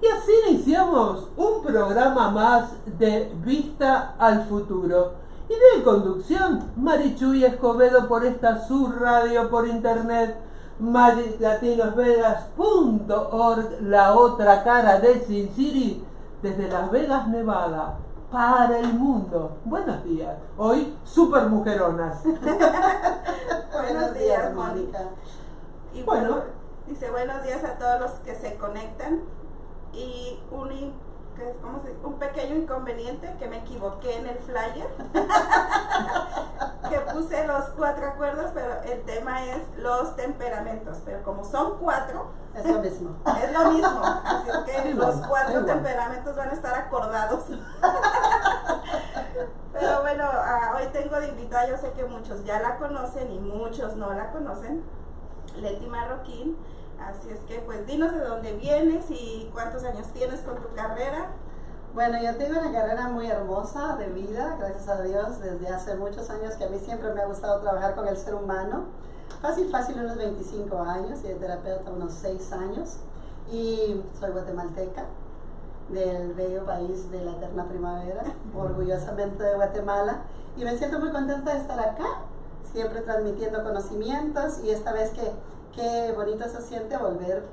Y así iniciamos un programa más de Vista al Futuro. Y de conducción, Marichuy Escobedo por esta subradio por internet, latinosvegas.org, la otra cara de Sin City, desde Las Vegas, Nevada, para el mundo. Buenos días. Hoy, super mujeronas. Buenos días, Mónica. Y bueno, dice buenos días a todos los que se conectan. Y un pequeño inconveniente, que me equivoqué en el flyer. Que puse los 4 acuerdos, pero el tema es los temperamentos. Pero como son 4, es lo mismo. Es lo mismo. Así es que igual, los 4 igual. temperamentos van a estar acordados. Pero bueno, hoy tengo de invitada, yo sé que muchos ya la conocen y muchos no la conocen, Leti Marroquín. Así es que pues dinos de dónde vienes y cuántos años tienes con tu carrera. Bueno, yo tengo una carrera muy hermosa de vida, gracias a Dios, desde hace muchos años, que a mí siempre me ha gustado trabajar con el ser humano. Fácil unos 25 años y de terapeuta unos 6 años. Y soy guatemalteca, del bello país de la eterna primavera, orgullosamente de Guatemala. Y me siento muy contenta de estar acá, siempre transmitiendo conocimientos, y esta vez qué bonito se siente volver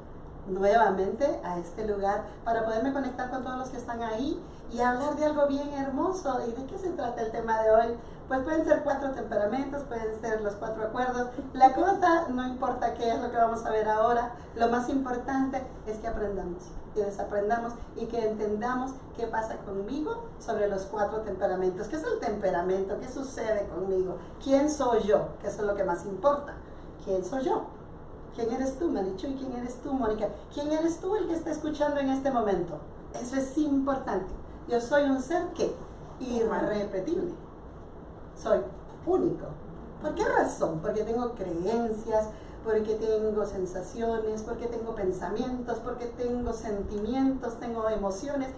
nuevamente a este lugar para poderme conectar con todos los que están ahí y hablar de algo bien hermoso. ¿Y de qué se trata el tema de hoy? Pues pueden ser 4 temperamentos, pueden ser los 4 acuerdos. La cosa no importa qué es lo que vamos a ver ahora, lo más importante es que aprendamos y desaprendamos y que entendamos qué pasa conmigo sobre los 4 temperamentos. ¿Qué es el temperamento? ¿Qué sucede conmigo? ¿Quién soy yo? Que eso es lo que más importa. ¿Quién soy yo? ¿Quién eres tú, Marichuy? ¿Quién eres tú, Mónica? ¿Quién eres tú el que está escuchando en este momento? Eso es importante. Yo soy un ser que irrepetible. Soy único. ¿Por qué razón? Porque tengo creencias, porque tengo sensaciones, porque tengo pensamientos, porque tengo sentimientos, tengo emociones.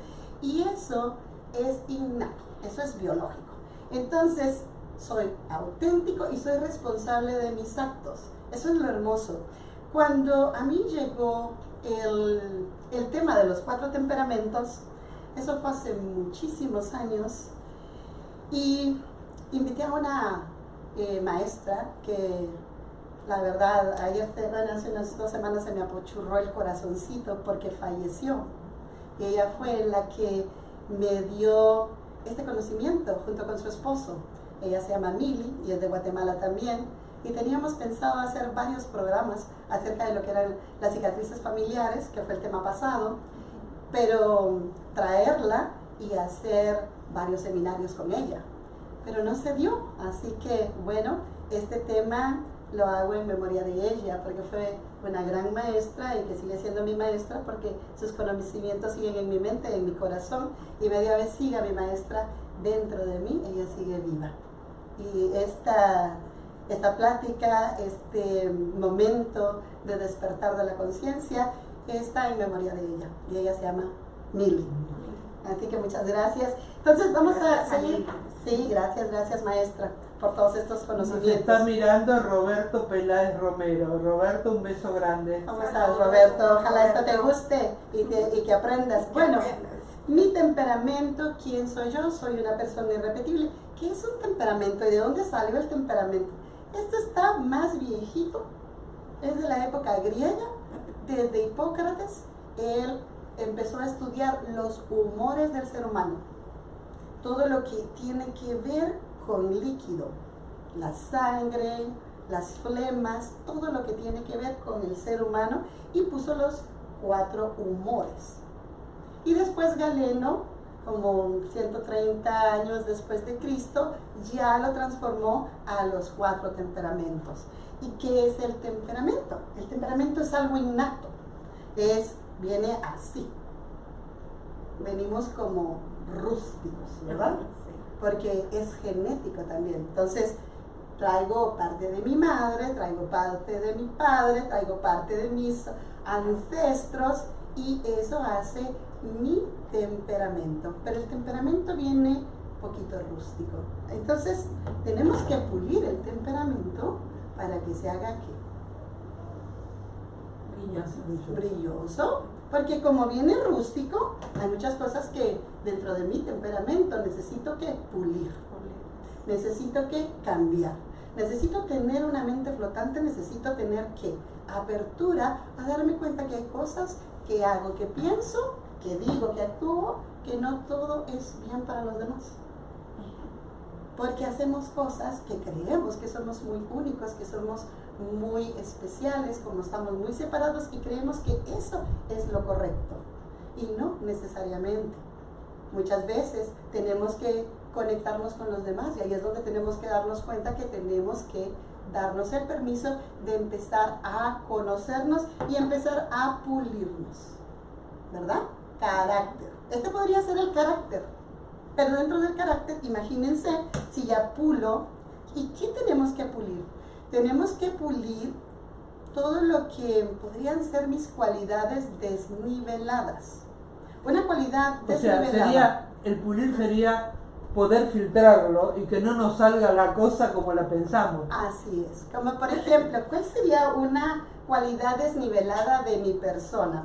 Y eso es innato, eso es biológico. Entonces, soy auténtico y soy responsable de mis actos. Eso es lo hermoso. Cuando a mí llegó el tema de los 4 temperamentos, eso fue hace muchísimos años, y invité a una maestra que, la verdad, hace unas 2 semanas se me apachurró el corazoncito porque falleció. Y ella fue la que me dio este conocimiento junto con su esposo. Ella se llama Mili y es de Guatemala también. Y teníamos pensado hacer varios programas acerca de lo que eran las cicatrices familiares, que fue el tema pasado, pero traerla y hacer varios seminarios con ella. Pero no se dio, así que bueno, este tema lo hago en memoria de ella, porque fue una gran maestra y que sigue siendo mi maestra, porque sus conocimientos siguen en mi mente, en mi corazón, y media vez siga mi maestra dentro de mí, ella sigue viva. Y esta plática, este momento de despertar de la conciencia está en memoria de ella, y ella se llama Mili. Así que muchas gracias. Entonces vamos a seguir. Sí, gracias maestra por todos estos conocimientos. Nos está mirando Roberto Peláez Romero. Roberto, un beso grande. ¿Cómo estás, Roberto? Ojalá esto te guste y que aprendas. Bueno, mi temperamento, ¿quién soy yo? Soy una persona irrepetible. ¿Qué es un temperamento y de dónde salió el temperamento? Esto está más viejito, es de la época griega, desde Hipócrates. Él empezó a estudiar los humores del ser humano, todo lo que tiene que ver con líquido, la sangre, las flemas, todo lo que tiene que ver con el ser humano, y puso los 4 humores. Y después Galeno, como 130 años después de Cristo, ya lo transformó a los 4 temperamentos. ¿Y qué es el temperamento? El temperamento es algo innato, viene así. Venimos como rústicos, ¿verdad? Sí. Porque es genético también. Entonces, traigo parte de mi madre, traigo parte de mi padre, traigo parte de mis ancestros, y eso hace mi temperamento. Pero el temperamento viene un poquito rústico. Entonces, tenemos que pulir el temperamento para que se haga ¿qué? Brilloso. Brilloso, Porque como viene rústico, hay muchas cosas que dentro de mi temperamento necesito que pulir, necesito que cambiar, necesito tener una mente flotante, necesito tener que apertura a darme cuenta que hay cosas que hago, que pienso, que digo, que actúo, que no todo es bien para los demás. Porque hacemos cosas que creemos que somos muy únicos, que somos muy especiales, como estamos muy separados y creemos que eso es lo correcto. Y no necesariamente. Muchas veces tenemos que conectarnos con los demás y ahí es donde tenemos que darnos cuenta que tenemos que darnos el permiso de empezar a conocernos y empezar a pulirnos. ¿Verdad? Carácter. Este podría ser el carácter. Pero dentro del carácter, imagínense si ya pulo. ¿Y qué tenemos que pulir? Tenemos que pulir todo lo que podrían ser mis cualidades desniveladas. Una cualidad desnivelada. O sea, el pulir sería poder filtrarlo y que no nos salga la cosa como la pensamos. Así es. Como por ejemplo, ¿cuál sería una cualidad desnivelada de mi persona?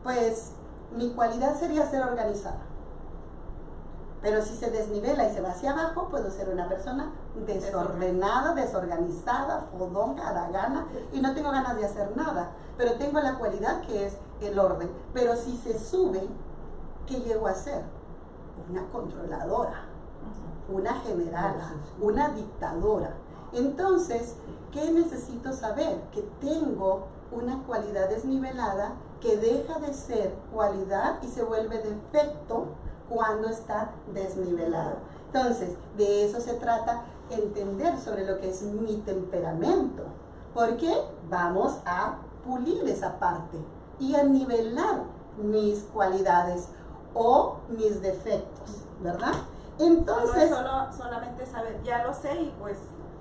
Pues mi cualidad sería ser organizada. Pero si se desnivela y se va hacia abajo, puedo ser una persona desordenada, desorganizada, fodonga, haragana, y no tengo ganas de hacer nada. Pero tengo la cualidad que es el orden. Pero si se sube, ¿qué llego a ser? Una controladora, una generala, una dictadora. Entonces, ¿qué necesito saber? Que tengo una cualidad desnivelada que deja de ser cualidad y se vuelve defecto cuando está desnivelado. Entonces, de eso se trata, entender sobre lo que es mi temperamento, porque vamos a pulir esa parte y a nivelar mis cualidades o mis defectos, ¿verdad? Entonces, solamente saber, ya lo sé y pues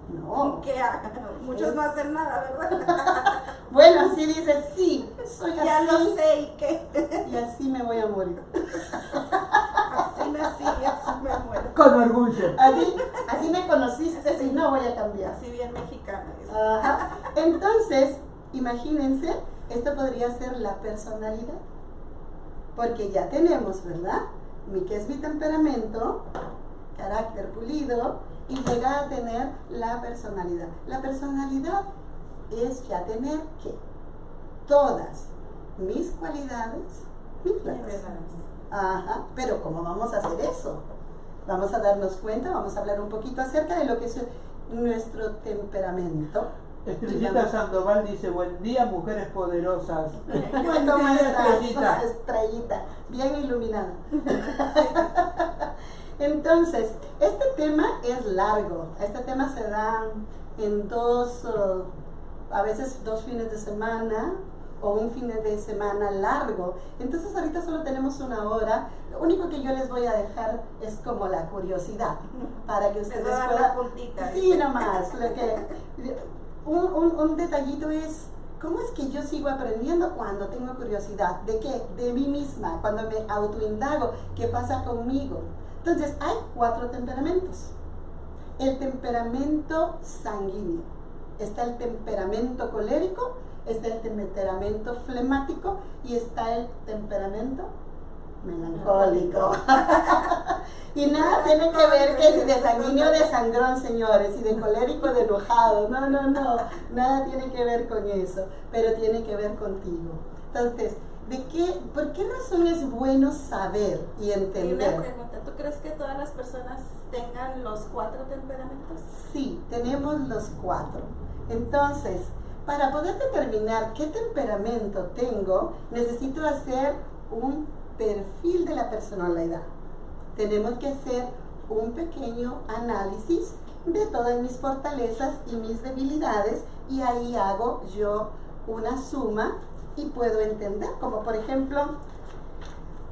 no. ¿Qué hagan? Muchos no hacen nada, ¿verdad? Bueno, así dices, sí, soy así. Ya lo sé y qué. Y así me voy a morir. Así nací y así me muero. Con orgullo. Así me conociste y no voy a cambiar. Así bien mexicana. Ajá. Entonces, imagínense, esto podría ser la personalidad. Porque ya tenemos, ¿verdad? Que es mi temperamento, carácter pulido, y llegar a tener la personalidad. La personalidad es ya tener que todas mis cualidades, mis planes. Ajá, pero ¿cómo vamos a hacer eso? Vamos a darnos cuenta, vamos a hablar un poquito acerca de lo que es nuestro temperamento. Estrellita Sandoval dice, buen día, mujeres poderosas. Buen ¿Cómo día, estás? Estrellita. Estrellita, bien iluminada. Entonces, este tema es largo. Este tema se da en a veces 2 fines de semana o un fin de semana largo. Entonces, ahorita solo tenemos 1 hora. Lo único que yo les voy a dejar es como la curiosidad para que ustedes puedan. La puntita, sí, nomás. Un detallito es, ¿cómo es que yo sigo aprendiendo cuando tengo curiosidad? ¿De qué? De mí misma, cuando me autoindago, ¿qué pasa conmigo? Entonces, hay 4 temperamentos. El temperamento sanguíneo, está el temperamento colérico, está el temperamento flemático y está el temperamento melancólico. Y nada tiene que ver que si de sanguíneo de sangrón, señores, y de colérico de enojado. No, nada tiene que ver con eso, pero tiene que ver contigo. Entonces, ¿por qué razón es bueno saber y entender? Una pregunta, ¿tú crees que todas las personas tengan los 4 temperamentos? Sí, tenemos los 4. Entonces, para poder determinar qué temperamento tengo, necesito hacer un perfil de la personalidad. Tenemos que hacer un pequeño análisis de todas mis fortalezas y mis debilidades y ahí hago yo una suma y puedo entender, como por ejemplo,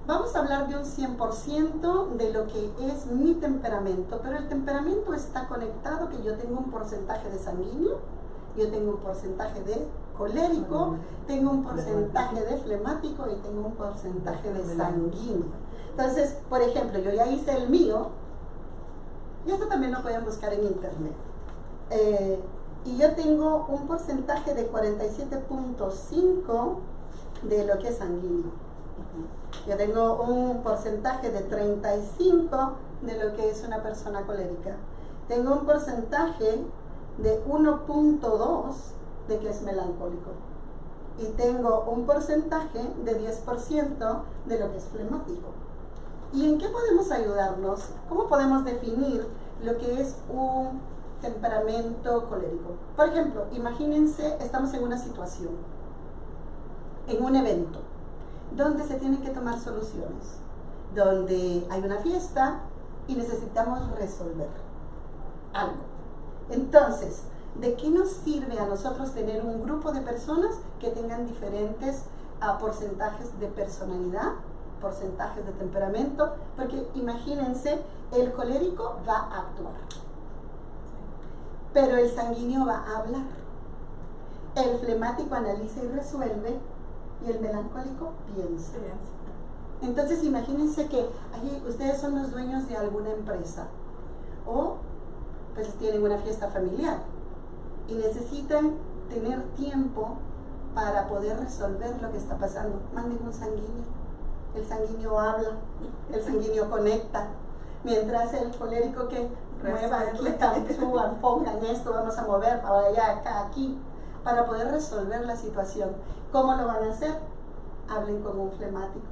vamos a hablar de un 100% de lo que es mi temperamento, pero el temperamento está conectado que yo tengo un porcentaje de sanguíneo, yo tengo un porcentaje de colérico, tengo un porcentaje de flemático y tengo un porcentaje de sanguíneo. Entonces, por ejemplo, yo ya hice el mío, y esto también lo pueden buscar en internet. Y yo tengo un porcentaje de 47.5 de lo que es sanguíneo. Yo tengo un porcentaje de 35 de lo que es una persona colérica. Tengo un porcentaje de 1.2 de que es melancólico. Y tengo un porcentaje de 10% de lo que es flemático. ¿Y en qué podemos ayudarnos? ¿Cómo podemos definir lo que es un temperamento colérico? Por ejemplo, imagínense, estamos en una situación, en un evento, donde se tienen que tomar soluciones, donde hay una fiesta y necesitamos resolver algo. Entonces, ¿de qué nos sirve a nosotros tener un grupo de personas que tengan diferentes porcentajes de personalidad, porcentajes de temperamento? Porque imagínense, el colérico va a actuar, pero el sanguíneo va a hablar, el flemático analiza y resuelve, y el melancólico piensa. Entonces imagínense que ahí ustedes son los dueños de alguna empresa, o pues tienen una fiesta familiar y necesitan tener tiempo para poder resolver lo que está pasando. Manden un sanguíneo. El sanguíneo habla, el sanguíneo conecta, mientras el colérico que muevan, quitan, suban, pongan esto, vamos a mover para allá, acá, aquí, para poder resolver la situación. ¿Cómo lo van a hacer? Hablen con un flemático.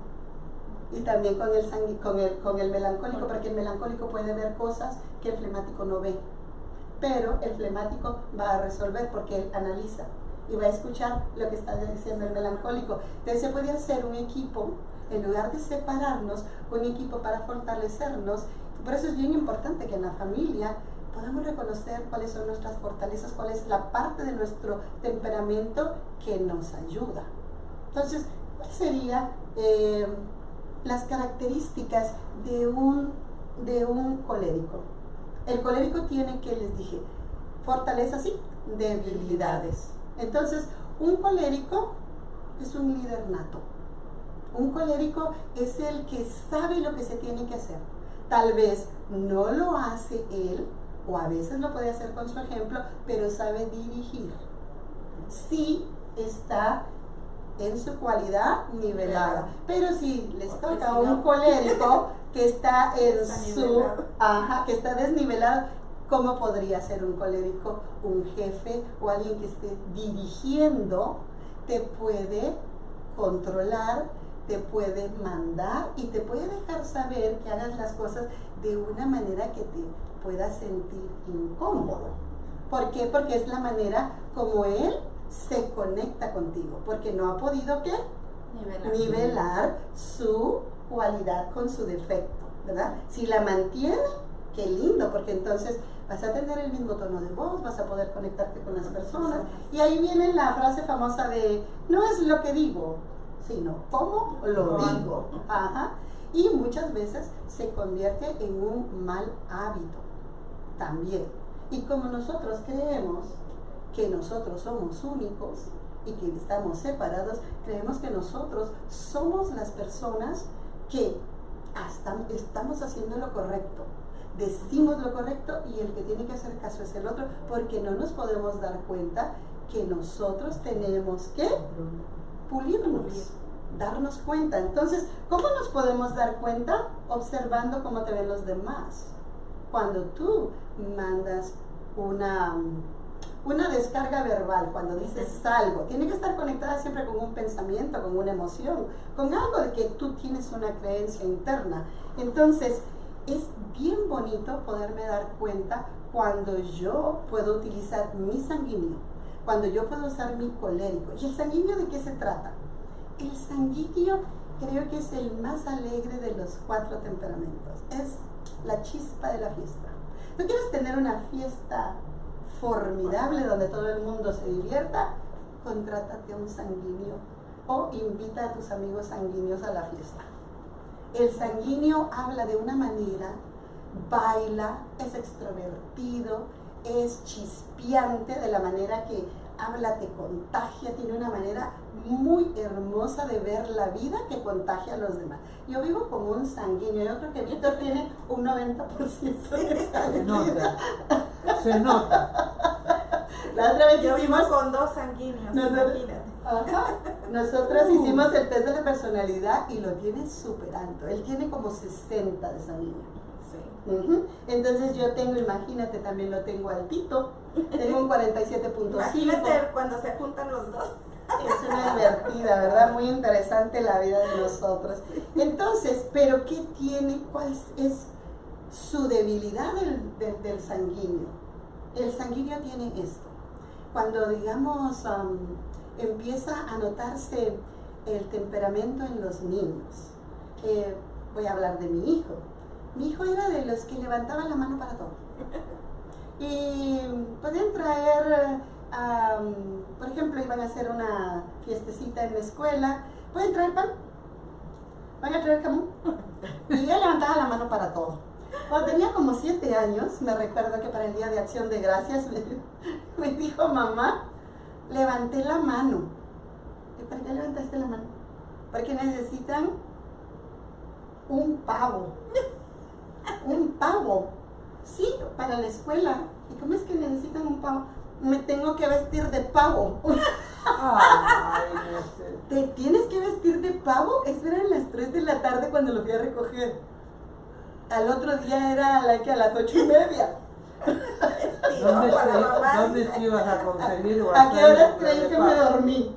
Y también con el melancólico, porque el melancólico puede ver cosas que el flemático no ve. Pero el flemático va a resolver porque él analiza y va a escuchar lo que está diciendo el melancólico. Entonces se puede hacer un equipo, en lugar de separarnos, un equipo para fortalecernos. Por eso es bien importante que en la familia podamos reconocer cuáles son nuestras fortalezas, cuál es la parte de nuestro temperamento que nos ayuda. Entonces, ¿cuáles serían las características de un colérico? El colérico tiene, que les dije, fortalezas y debilidades. Entonces, un colérico es un líder nato. Un colérico es el que sabe lo que se tiene que hacer. Tal vez no lo hace él, o a veces lo puede hacer con su ejemplo, pero sabe dirigir. Sí está en su cualidad nivelada. Pero si les toca a un colérico que está en su, que está desnivelado, ¿cómo podría ser un colérico? Un jefe o alguien que esté dirigiendo te puede controlar, te puede mandar y te puede dejar saber que hagas las cosas de una manera que te puedas sentir incómodo. ¿Por qué? Porque es la manera como él se conecta contigo, porque no ha podido ¿qué? Nivelar su cualidad con su defecto, ¿verdad? Si la mantiene, qué lindo, porque entonces vas a tener el mismo tono de voz, vas a poder conectarte con las personas. Y ahí viene la frase famosa de, no es lo que digo, sino cómo lo digo. Y muchas veces se convierte en un mal hábito también. Y como nosotros creemos que nosotros somos únicos y que estamos separados, creemos que nosotros somos las personas que estamos haciendo lo correcto, decimos lo correcto y el que tiene que hacer caso es el otro, porque no nos podemos dar cuenta que nosotros tenemos que pulirnos, darnos cuenta. Entonces, ¿cómo nos podemos dar cuenta? Observando cómo te ven los demás. Cuando tú mandas una descarga verbal, cuando dices algo, tiene que estar conectada siempre con un pensamiento, con una emoción, con algo de que tú tienes una creencia interna. Entonces, es bien bonito poderme dar cuenta cuando yo puedo utilizar mi sanguíneo, cuando yo puedo usar mi colérico. ¿Y el sanguíneo de qué se trata? El sanguíneo creo que es el más alegre de los 4 temperamentos. Es la chispa de la fiesta. ¿No quieres tener una fiesta formidable donde todo el mundo se divierta? Contrátate a un sanguíneo o invita a tus amigos sanguíneos a la fiesta. El sanguíneo habla de una manera, baila, es extrovertido, es chispeante de la manera que habla, te contagia, tiene una manera muy hermosa de ver la vida que contagia a los demás. Yo vivo como un sanguíneo, yo creo que Víctor tiene un 90% de sanguíneo. Se nota. La otra vez Yo vivo hicimos... con 2 sanguíneos, Nosotros- imagínate. Ajá. Nosotros hicimos el test de la personalidad y lo tiene súper alto. Él tiene como 60 de sanguíneo. Sí. Ujú. Entonces yo tengo, imagínate, también lo tengo altito. Tengo un 47.5. Imagínate cuando se juntan los dos. Es una divertida, ¿verdad? Muy interesante la vida de nosotros. Entonces, ¿pero qué tiene? ¿Cuál es su debilidad del sanguíneo? El sanguíneo tiene esto. Cuando, digamos, empieza a notarse el temperamento en los niños. Voy a hablar de mi hijo. Mi hijo era de los que levantaba la mano para todo. Y podían traer, por ejemplo, iban a hacer una fiestecita en la escuela. ¿Pueden traer pan? ¿Van a traer jamón? Y él levantaba la mano para todo. Cuando tenía como 7 años, me recuerdo que para el Día de Acción de Gracias me dijo, mamá, levanté la mano. ¿Y para qué levantaste la mano? Porque necesitan un pavo. Un pavo. Sí, para la escuela. ¿Y cómo es que necesitan un pavo? Me tengo que vestir de pavo. Ay, no sé. ¿Te tienes que vestir de pavo? Eso era a las 3 de la tarde cuando lo fui a recoger. Al otro día era a las 8:30. ¿Dónde te ibas a conseguir? ¿A qué hora creen que me dormí?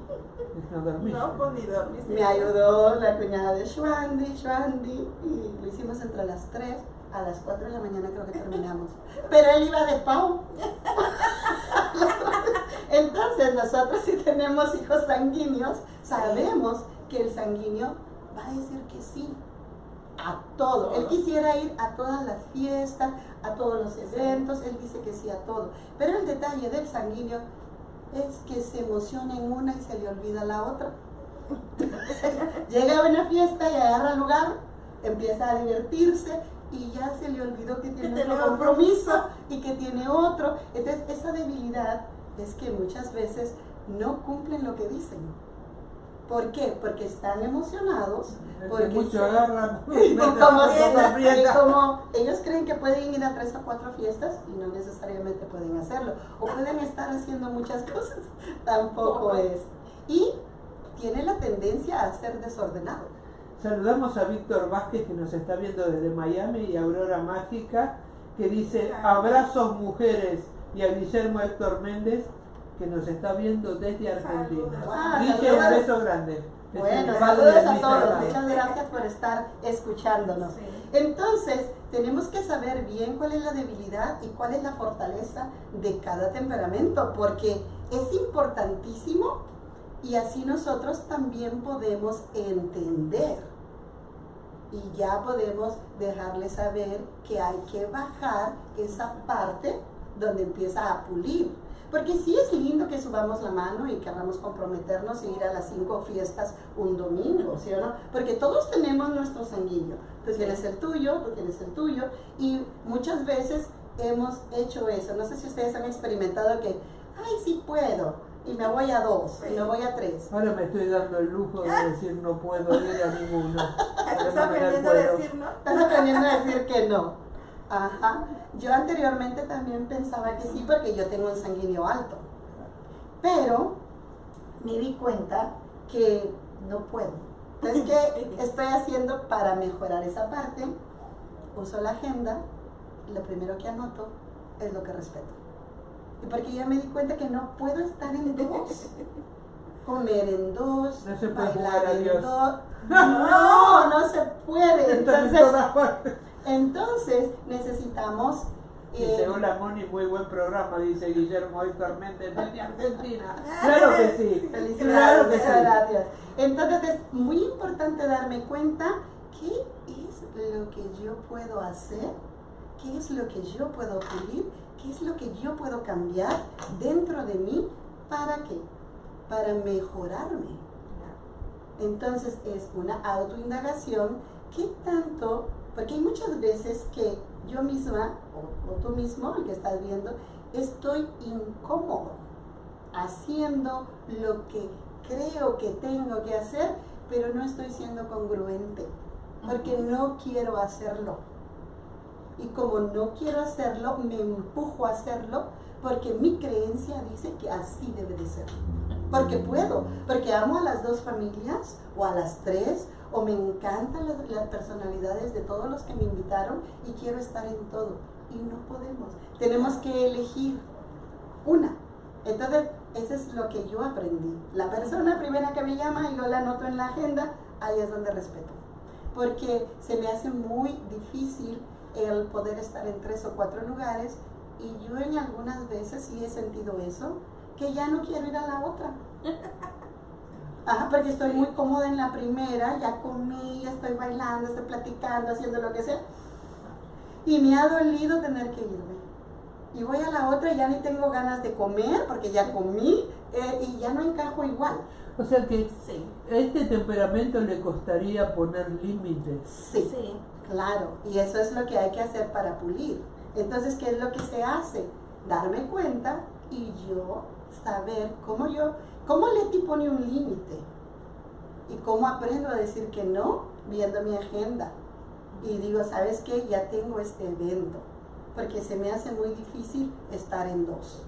No dormiste. No, pues ni dormiste. Me ayudó la cuñada de Shwandi, y lo hicimos entre las 3 a las 4 de la mañana creo que terminamos. Pero él iba de pavo. Entonces nosotros si tenemos hijos sanguíneos, sabemos que el sanguíneo va a decir que sí a todo. Él quisiera ir a todas las fiestas, a todos los eventos, él dice que sí a todo. Pero el detalle del sanguíneo es que se emociona en una y se le olvida la otra. Llega a una fiesta y agarra lugar, empieza a divertirse y ya se le olvidó que tiene otro compromiso y que tiene otro. Entonces esa debilidad es que muchas veces no cumplen lo que dicen. ¿Por qué? Porque están emocionados, porque mucho agarran. como ellos creen que pueden ir a 3 o 4 fiestas y no necesariamente pueden hacerlo, o pueden estar haciendo muchas cosas, tampoco es. Y tiene la tendencia a ser desordenado. Saludamos a Víctor Vázquez que nos está viendo desde Miami y a Aurora Mágica que dice abrazos mujeres, y a Guillermo Héctor Méndez que nos está viendo desde Argentina. Guille, un beso grande. Bueno, saludos a todos. Muchas gracias por estar escuchándonos. Sí. Entonces, tenemos que saber bien cuál es la debilidad y cuál es la fortaleza de cada temperamento, porque es importantísimo y así nosotros también podemos entender y ya podemos dejarles saber que hay que bajar esa parte donde empieza a pulir. Porque sí es lindo que subamos la mano y queramos comprometernos e ir a las 5 fiestas un domingo, ¿sí o no? Porque todos tenemos nuestro sanguíneo. Tú tienes el tuyo, tú tienes el tuyo. Y muchas veces hemos hecho eso. No sé si ustedes han experimentado que, ay, sí puedo, y me voy a 2, y me voy a 3. Ahora me estoy dando el lujo de decir no puedo ir a ninguno. Estás aprendiendo a decir no. Estás aprendiendo a decir que no. Ajá. Yo anteriormente también pensaba que sí porque yo tengo un sanguíneo alto. Pero me di cuenta que no puedo. Entonces, ¿qué estoy haciendo para mejorar esa parte? Uso la agenda y lo primero que anoto es lo que respeto. Y porque ya me di cuenta que no puedo estar en 2. Comer en 2, No se puede bailar jugar a en Dios. 2. No se puede. Están en todas partes. Entonces necesitamos... Dice, hola Moni, muy buen programa, dice Guillermo Héctor Méndez desde Argentina. Claro que sí. Felicidades, Claro que muchas sí. gracias. Entonces es muy importante darme cuenta qué es lo que yo puedo hacer, qué es lo que yo puedo pulir, qué es lo que yo puedo cambiar dentro de mí. ¿Para qué? Para mejorarme. Entonces es una autoindagación. ¿Qué tanto? Porque hay muchas veces que yo misma, o tú mismo, el que estás viendo, estoy incómodo haciendo lo que creo que tengo que hacer, pero no estoy siendo congruente, porque no quiero hacerlo. Y como no quiero hacerlo, me empujo a hacerlo porque mi creencia dice que así debe de ser. Porque puedo, porque amo a las dos familias, o a las tres, o me encantan las personalidades de todos los que me invitaron y quiero estar en todo. Y no podemos. Tenemos que elegir una. Entonces, eso es lo que yo aprendí. La persona primera que me llama y yo la anoto en la agenda, ahí es donde respeto. Porque se me hace muy difícil el poder estar en 3 o 4 lugares, y yo en algunas veces sí he sentido eso, que ya no quiero ir a la otra. Ajá, porque estoy muy cómoda en la primera, ya comí, ya estoy bailando, estoy platicando, haciendo lo que sea. Y me ha dolido tener que irme. Y voy a la otra y ya ni tengo ganas de comer, porque ya comí, y ya no encajo igual. O sea que a este temperamento le costaría poner límites. Sí, claro. Y eso es lo que hay que hacer para pulir. Entonces, ¿qué es lo que se hace? Darme cuenta y yo saber cómo Leti pone un límite y cómo aprendo a decir que no viendo mi agenda. Y digo, ¿sabes qué? Ya tengo este evento, porque se me hace muy difícil estar en 2.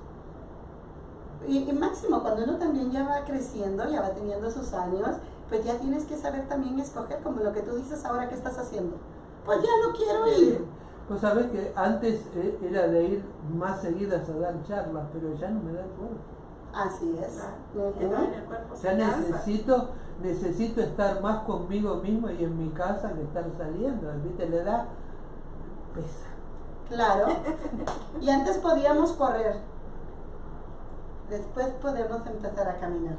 Y máximo, cuando uno también ya va creciendo, ya va teniendo sus años, pues ya tienes que saber también escoger, como lo que tú dices ahora que estás haciendo. Pues ya no quiero ir. Pues sabes que antes era de ir más seguidas a dar charlas, pero ya no me da el cuerpo. Así es. Ya necesito estar más conmigo mismo y en mi casa que estar saliendo. ¿Viste? La edad pesa. Claro. Y antes podíamos correr. Después podemos empezar a caminar,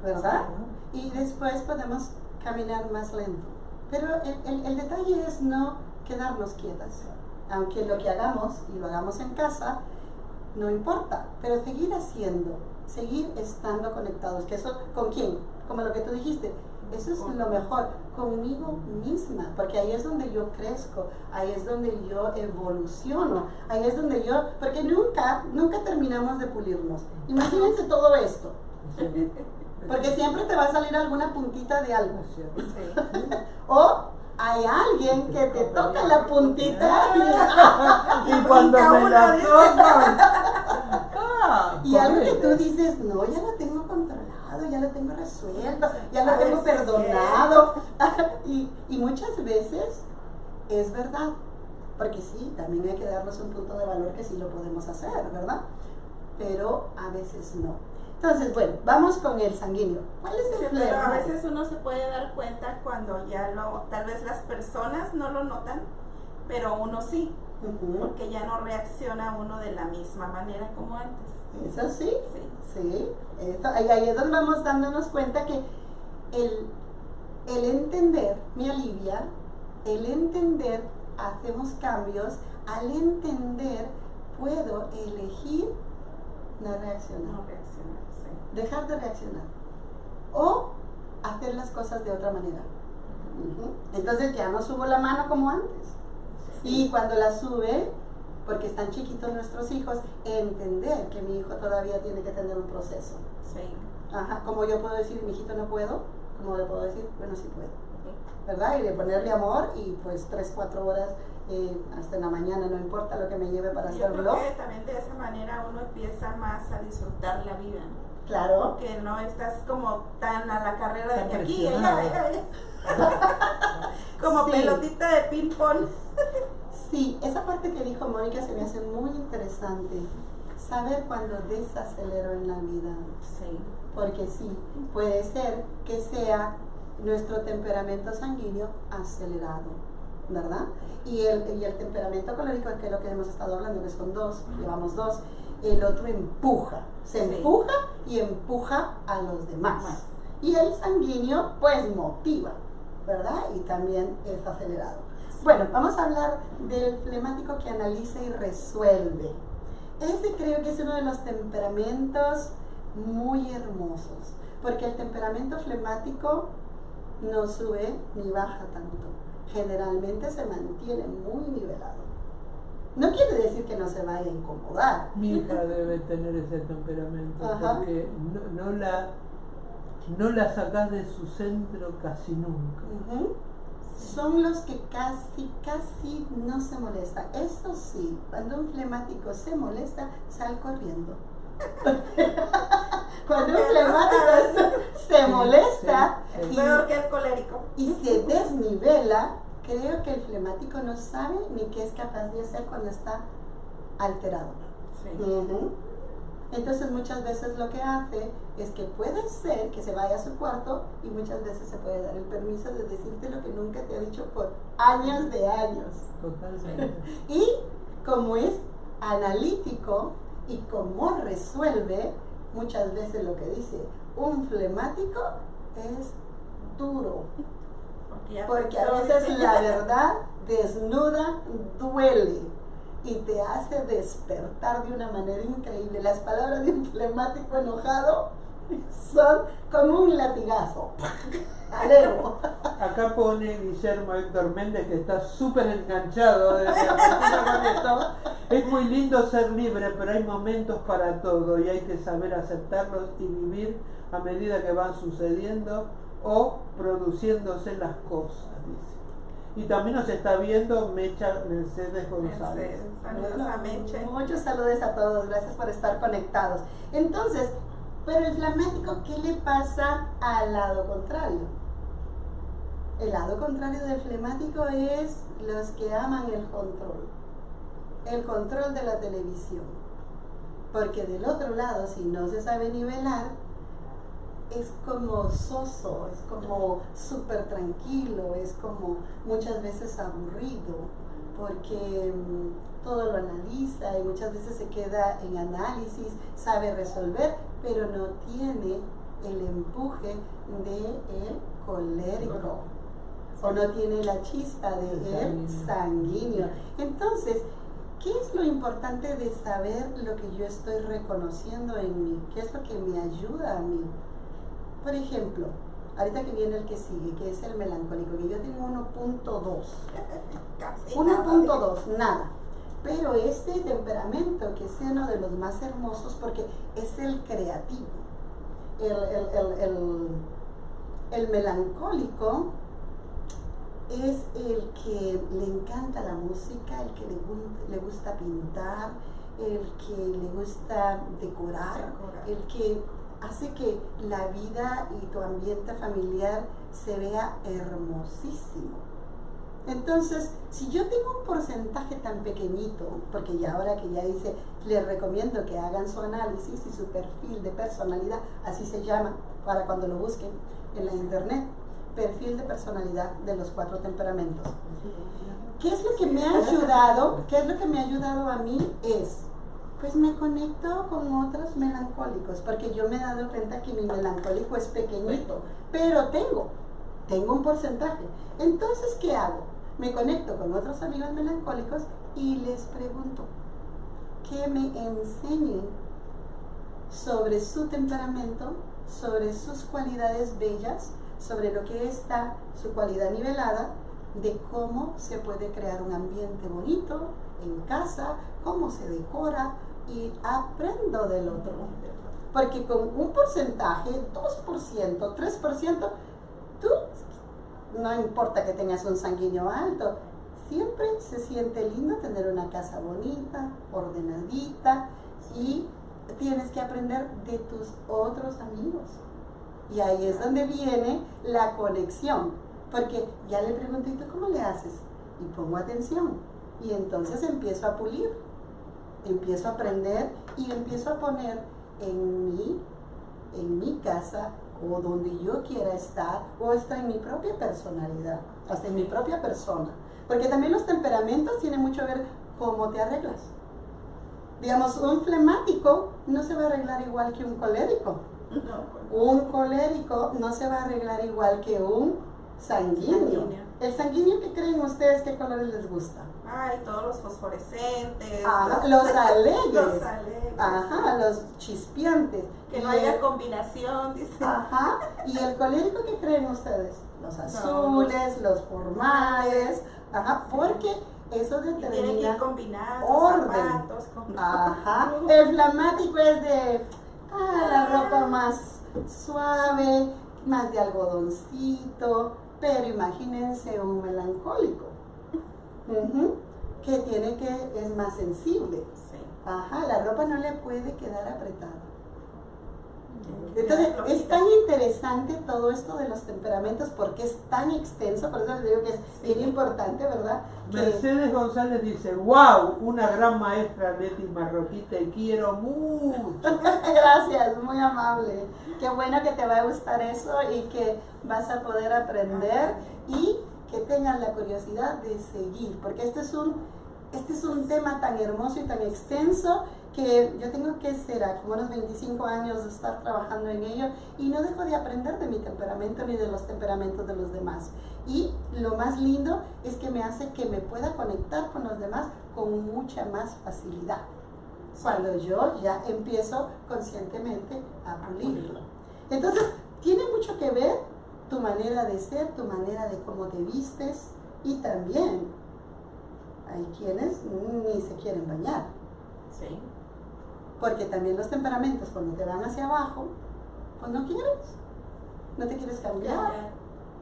¿verdad? Y después podemos caminar más lento. Pero el detalle es no quedarnos quietas. Aunque lo que hagamos, y lo hagamos en casa, no importa. Pero seguir haciendo, seguir estando conectados. ¿Que eso con quién? Como lo que tú dijiste. Eso es lo mejor, conmigo misma, porque ahí es donde yo crezco, ahí es donde yo evoluciono, ahí es donde yo, porque nunca terminamos de pulirnos. Imagínense todo esto, porque siempre te va a salir alguna puntita de algo. O hay alguien que te toca la puntita y cuando me la tocan, y algo que tú dices, no, ya lo tengo controlado, ya lo tengo resuelto, ya lo tengo perdonado. Y muchas veces es verdad, porque sí, también hay que darnos un punto de valor que sí lo podemos hacer, ¿verdad? Pero a veces no. Entonces, bueno, vamos con el sanguíneo. ¿Cuál es el pero a veces uno se puede dar cuenta cuando ya tal vez las personas no lo notan, pero uno sí. Porque ya no reacciona uno de la misma manera como antes. Eso sí. Eso, ahí es donde vamos dándonos cuenta que el entender me alivia, el entender hacemos cambios, al entender puedo elegir no reaccionar. Dejar de reaccionar. O hacer las cosas de otra manera. Entonces ya no subo la mano como antes. Y cuando la sube, porque están chiquitos nuestros hijos, entender que mi hijo todavía tiene que tener un proceso. Ajá, como yo puedo decir, mi hijito no puedo, como le puedo decir, bueno, sí puedo. ¿Verdad? Y de ponerle amor y pues 3-4 horas hasta en la mañana, no importa lo que me lleve para hacerlo. Yo creo que también de esa manera uno empieza más a disfrutar la vida. Claro. Porque no estás como tan a la carrera de que aquí, como pelotita de ping pong. Sí, esa parte que dijo Mónica se me hace muy interesante. Saber cuándo desacelero en la vida. Sí. Porque sí, puede ser que sea nuestro temperamento sanguíneo acelerado, ¿verdad? Y el temperamento colérico, que es lo que hemos estado hablando, que son 2, llevamos 2, el otro empuja, empuja y empuja a los demás. Y el sanguíneo pues motiva, ¿verdad? Y también es acelerado. Bueno, vamos a hablar del flemático que analiza y resuelve. Ese creo que es uno de los temperamentos muy hermosos, porque el temperamento flemático no sube ni baja tanto, generalmente se mantiene muy nivelado. No quiere decir que no se vaya a incomodar. Mi hija debe tener ese temperamento. Ajá. Porque no la sacás de su centro casi nunca. son los que casi no se molestan. Eso sí, cuando un flemático se molesta, sal corriendo. Cuando un flemático se molesta peor que el colérico y se desnivela, creo que el flemático no sabe ni qué es capaz de hacer cuando está alterado. sí. Entonces muchas veces lo que hace es que puede ser que se vaya a su cuarto y muchas veces se puede dar el permiso de decirte lo que nunca te ha dicho por años de años. Totalmente. Y como es analítico y como resuelve, muchas veces lo que dice un flemático es duro. Porque a veces la verdad desnuda duele y te hace despertar de una manera increíble. Las palabras de un flemático enojado son como un latigazo. Alejo. Acá pone Guillermo Héctor Méndez que está súper enganchado desde Argentina con esto. Es muy lindo ser libre, pero hay momentos para todo y hay que saber aceptarlos y vivir a medida que van sucediendo o produciéndose las cosas, dice. Y también nos está viendo Mecha Mercedes González. Saludos a Mecha. Muchos saludos a todos, gracias por estar conectados. Entonces, pero el flemático, ¿qué le pasa al lado contrario? El lado contrario del flemático es los que aman el control de la televisión. Porque del otro lado, si no se sabe nivelar, es como soso, es como súper tranquilo, es como muchas veces aburrido, porque todo lo analiza y muchas veces se queda en análisis, sabe resolver, pero no tiene el empuje del colérico, o no tiene la chispa del sanguíneo. Entonces, ¿qué es lo importante de saber lo que yo estoy reconociendo en mí? ¿Qué es lo que me ayuda a mí? Por ejemplo, ahorita que viene el que sigue, que es el melancólico, que yo tengo 1.2. 1.2, nada. Pero este temperamento, que es uno de los más hermosos, porque es el creativo. El melancólico es el que le encanta la música, el que le gusta pintar, el que le gusta decorar, el que hace que la vida y tu ambiente familiar se vea hermosísimo. Entonces, si yo tengo un porcentaje tan pequeñito, porque ya ahora que ya hice, les recomiendo que hagan su análisis y su perfil de personalidad, así se llama, para cuando lo busquen en la internet, perfil de personalidad de los 4 temperamentos. ¿Qué es lo que me ha ayudado? ¿Qué es lo que me ha ayudado a mí? Pues me conecto con otros melancólicos, porque yo me he dado cuenta que mi melancólico es pequeñito, pero tengo un porcentaje. Entonces, ¿qué hago? Me conecto con otros amigos melancólicos y les pregunto que me enseñen sobre su temperamento, sobre sus cualidades bellas, sobre lo que está su cualidad nivelada, de cómo se puede crear un ambiente bonito en casa, cómo se decora, y aprendo del otro. Porque con un porcentaje, 2%, 3%, tú, no importa que tengas un sanguíneo alto, siempre se siente lindo tener una casa bonita, ordenadita, y tienes que aprender de tus otros amigos. Y ahí es donde viene la conexión, porque ya le pregunto, ¿y tú cómo le haces? Y pongo atención, y entonces empiezo a pulir, empiezo a aprender y empiezo a poner en mi casa, o donde yo quiera estar, o hasta en mi propia personalidad, hasta en mi propia persona. Porque también los temperamentos tienen mucho que ver cómo te arreglas. Digamos, un flemático no se va a arreglar igual que un colérico. Un colérico no se va a arreglar igual que un sanguíneo. El sanguíneo, ¿qué creen ustedes? ¿Qué colores les gusta? Ay, todos los fosforescentes. Los alegres. Los alegres. Ajá, los chispeantes. Que no haya combinación, dice. Ajá. ¿Y el colérico qué creen ustedes? Los azules, los formales. Ajá, porque eso determina tiene que ir combinado, orden. Zapatos, Ajá. El flemático es de la ropa más suave, más de algodoncito, Pero imagínense un melancólico, que es más sensible. Sí. Ajá, la ropa no le puede quedar apretada. Entonces, es tan interesante todo esto de los temperamentos porque es tan extenso, por eso les digo que es bien importante, ¿verdad? Mercedes González dice, wow, una gran maestra Leti Marroquí, te quiero mucho. Gracias, muy amable. Qué bueno que te va a gustar eso y que vas a poder aprender y que tengas la curiosidad de seguir, porque este es un tema tan hermoso y tan extenso que yo tengo que ser como unos 25 años de estar trabajando en ello y no dejo de aprender de mi temperamento ni de los temperamentos de los demás. Y lo más lindo es que me hace que me pueda conectar con los demás con mucha más facilidad. Cuando yo ya empiezo conscientemente a pulirlo. Entonces, tiene mucho que ver tu manera de ser, tu manera de cómo te vistes y también hay quienes ni se quieren bañar. Sí. Porque también los temperamentos cuando te van hacia abajo, pues no quieres, no te quieres cambiar.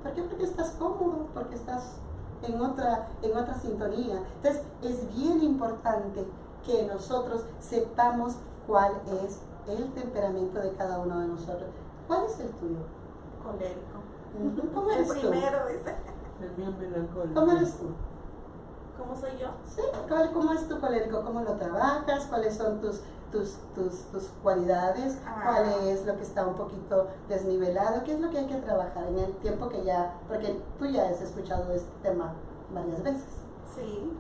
¿Por qué? Porque estás cómodo, porque estás en otra sintonía. Entonces es bien importante que nosotros sepamos cuál es el temperamento de cada uno de nosotros. ¿Cuál es el tuyo? Colérico. ¿Cómo eres tú? El primero, dice. El mío melancólico. ¿Cómo eres tú? ¿Cómo soy yo? Sí, ¿cómo es tu colérico? ¿Cómo lo trabajas? ¿Cuáles son tus cualidades? ¿Cuál es lo que está un poquito desnivelado? ¿Qué es lo que hay que trabajar en el tiempo que ya, porque tú ya has escuchado este tema varias veces? Sí.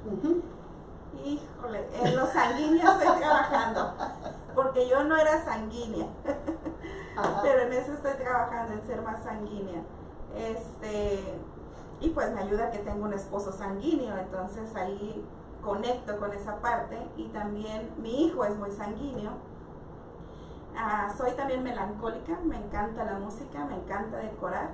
Híjole, en los sanguíneos estoy trabajando, porque yo no era sanguínea, pero en eso estoy trabajando, en ser más sanguínea. Y pues me ayuda que tengo un esposo sanguíneo, entonces ahí conecto con esa parte. Y también mi hijo es muy sanguíneo. Soy también melancólica, me encanta la música, me encanta decorar.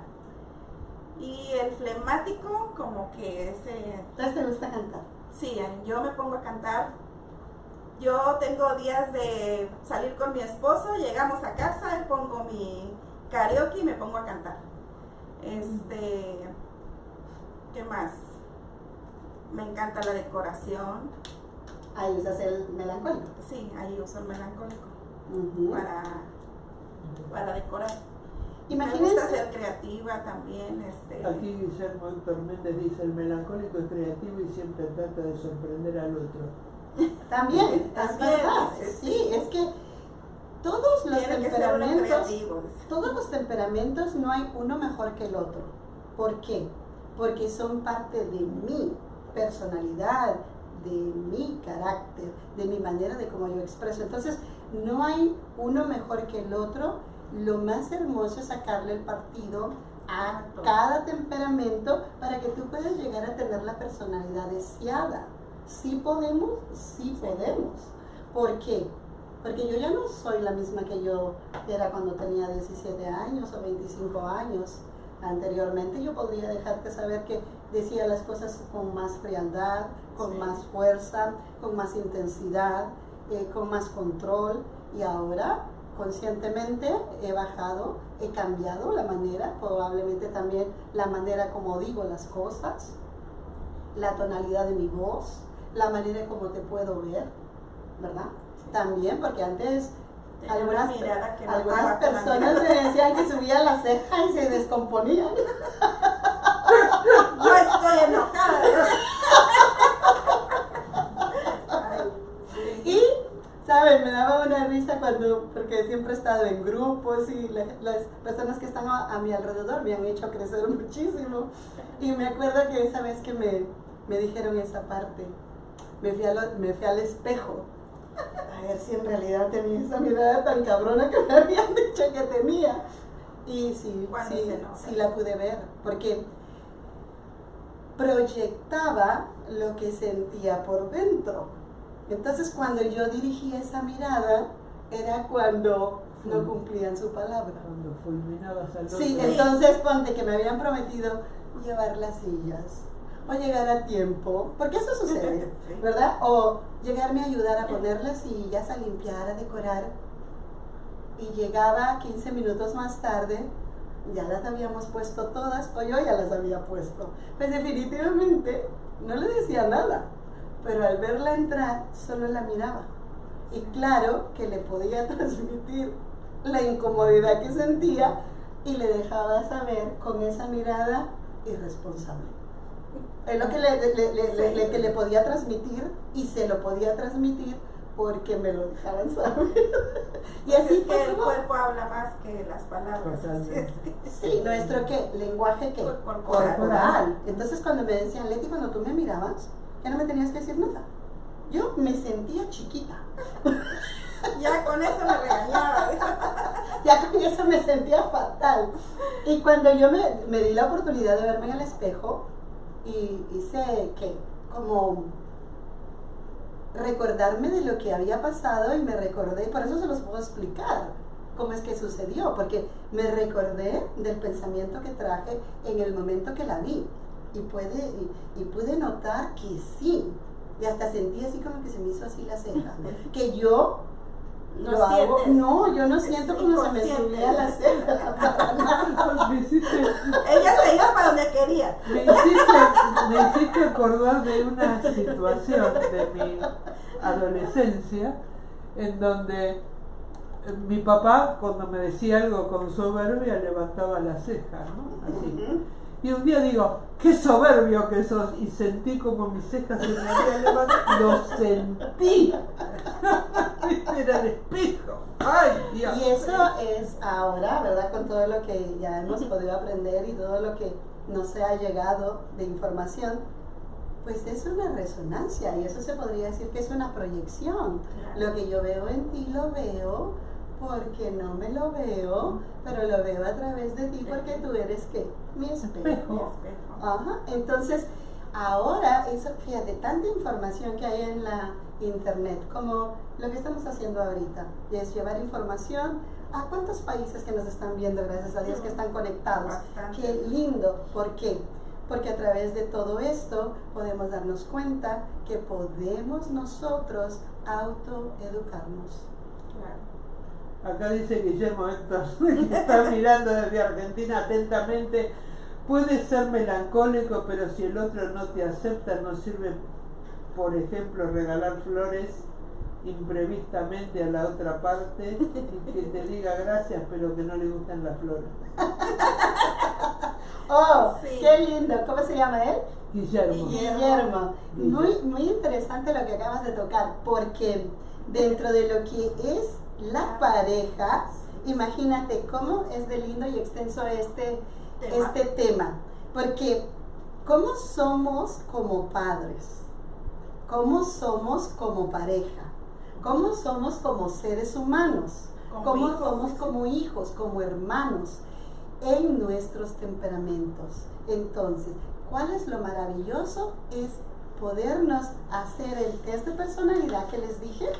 Y el flemático, como que ese... ¿Entonces te gusta cantar? Sí, yo me pongo a cantar. Yo tengo días de salir con mi esposo, llegamos a casa, pongo mi karaoke y me pongo a cantar. ¿Qué más? Me encanta la decoración. Ahí usas el melancólico. Sí, ahí uso el melancólico para decorar. Imagínense. Me gusta ser creativa también. Aquí Guillermo Héctor Méndez dice, el melancólico es creativo y siempre trata de sorprender al otro. También, es verdad. Sí, es que todos los temperamentos no hay uno mejor que el otro. ¿Por qué? Porque son parte de mi personalidad, de mi carácter, de mi manera de cómo yo expreso. Entonces, no hay uno mejor que el otro. Lo más hermoso es sacarle el partido a cada temperamento para que tú puedas llegar a tener la personalidad deseada. ¿Sí podemos? Sí podemos. ¿Por qué? Porque yo ya no soy la misma que yo era cuando tenía 17 años o 25 años. Anteriormente yo podría dejarte saber que decía las cosas con más frialdad, con más fuerza, con más intensidad, con más control, y ahora conscientemente he bajado, he cambiado la manera, probablemente también la manera como digo las cosas, la tonalidad de mi voz, la manera como te puedo ver, ¿verdad? También, porque antes algunas personas me decían que subía la ceja y se descomponían. Yo estoy enojada. Y, ¿saben? Me daba una risa porque siempre he estado en grupos y las personas que están a mi alrededor me han hecho crecer muchísimo. Y me acuerdo que esa vez que me dijeron esa parte, me fui al espejo a ver si en realidad tenía esa mirada tan cabrona que me habían dicho que tenía. Y sí la pude ver, porque proyectaba lo que sentía por dentro. Entonces cuando yo dirigía esa mirada, era cuando no cumplían su palabra. Cuando fulminabas al otro. Sí, entonces ponte que me habían prometido llevar las sillas, o llegar a tiempo, porque eso sucede, ¿verdad? O llegarme a ayudar a poner las sillas, a limpiar, a decorar, y llegaba 15 minutos más tarde ya las habíamos puesto todas o yo ya las había puesto. Pues definitivamente no le decía nada, pero al verla entrar solo la miraba. Y claro que le podía transmitir la incomodidad que sentía y le dejaba saber con esa mirada irresponsable. Es lo que le podía transmitir y se lo podía transmitir porque me lo dejaban saber. Y Pues así es que fue el como... cuerpo habla más que las palabras. Totalmente. Sí, nuestro ¿qué? Lenguaje ¿qué? Corporal. Entonces cuando me decían, Leti, cuando tú me mirabas, ya no me tenías que decir nada. Yo me sentía chiquita. Ya con eso me regañaba. Ya con eso me sentía fatal. Y cuando yo me di la oportunidad de verme en el espejo, y hice que como recordarme de lo que había pasado y me recordé, por eso se los puedo explicar cómo es que sucedió, porque me recordé del pensamiento que traje en el momento que la vi y pude notar que sí, y hasta sentí así como que se me hizo así la ceja, que yo ¿No lo hago, sientes? no, yo no siento Es como se me inconsciente. subía la ceja para nada. Me hiciste, Ella se iba para donde quería. me hiciste acordar de una situación de mi adolescencia en donde mi papá, cuando me decía algo con soberbia, levantaba la ceja, ¿no? Así. Y un día digo, qué soberbio que sos, y sentí como mis cejas se me habían levantado, lo sentí. Era el espejo. ¡Ay, Dios! Y eso es ahora, ¿verdad? Con todo lo que ya hemos podido aprender y todo lo que nos ha llegado de información, pues es una resonancia y eso se podría decir que es una proyección. Lo que yo veo en ti lo veo porque no me lo veo, pero lo veo a través de ti porque tú eres ¿qué? Mi espejo. Ajá. Entonces, ahora, eso, fíjate, tanta información que hay en la internet, como lo que estamos haciendo ahorita, y es llevar información a cuántos países que nos están viendo, gracias a Dios, que están conectados. Bastante. Qué lindo. ¿Por qué? Porque a través de todo esto podemos darnos cuenta que podemos nosotros autoeducarnos. Claro. Acá dice Guillermo Héctor, que está mirando desde Argentina atentamente. Puede ser melancólico, pero si el otro no te acepta, no sirve, por ejemplo, regalar flores imprevistamente a la otra parte y que te diga gracias, pero que no le gustan las flores. ¡Oh! Sí. ¡Qué lindo! ¿Cómo se llama él? Guillermo. Guillermo. Muy, muy interesante lo que acabas de tocar, porque dentro de lo que es la pareja, imagínate cómo es de lindo y extenso este tema. Porque ¿cómo somos como padres? ¿Cómo somos como pareja? ¿Cómo somos como seres humanos? ¿Cómo somos como hijos, como hermanos? En nuestros temperamentos. Entonces, ¿cuál es lo maravilloso? Es podernos hacer el test de personalidad que les dije.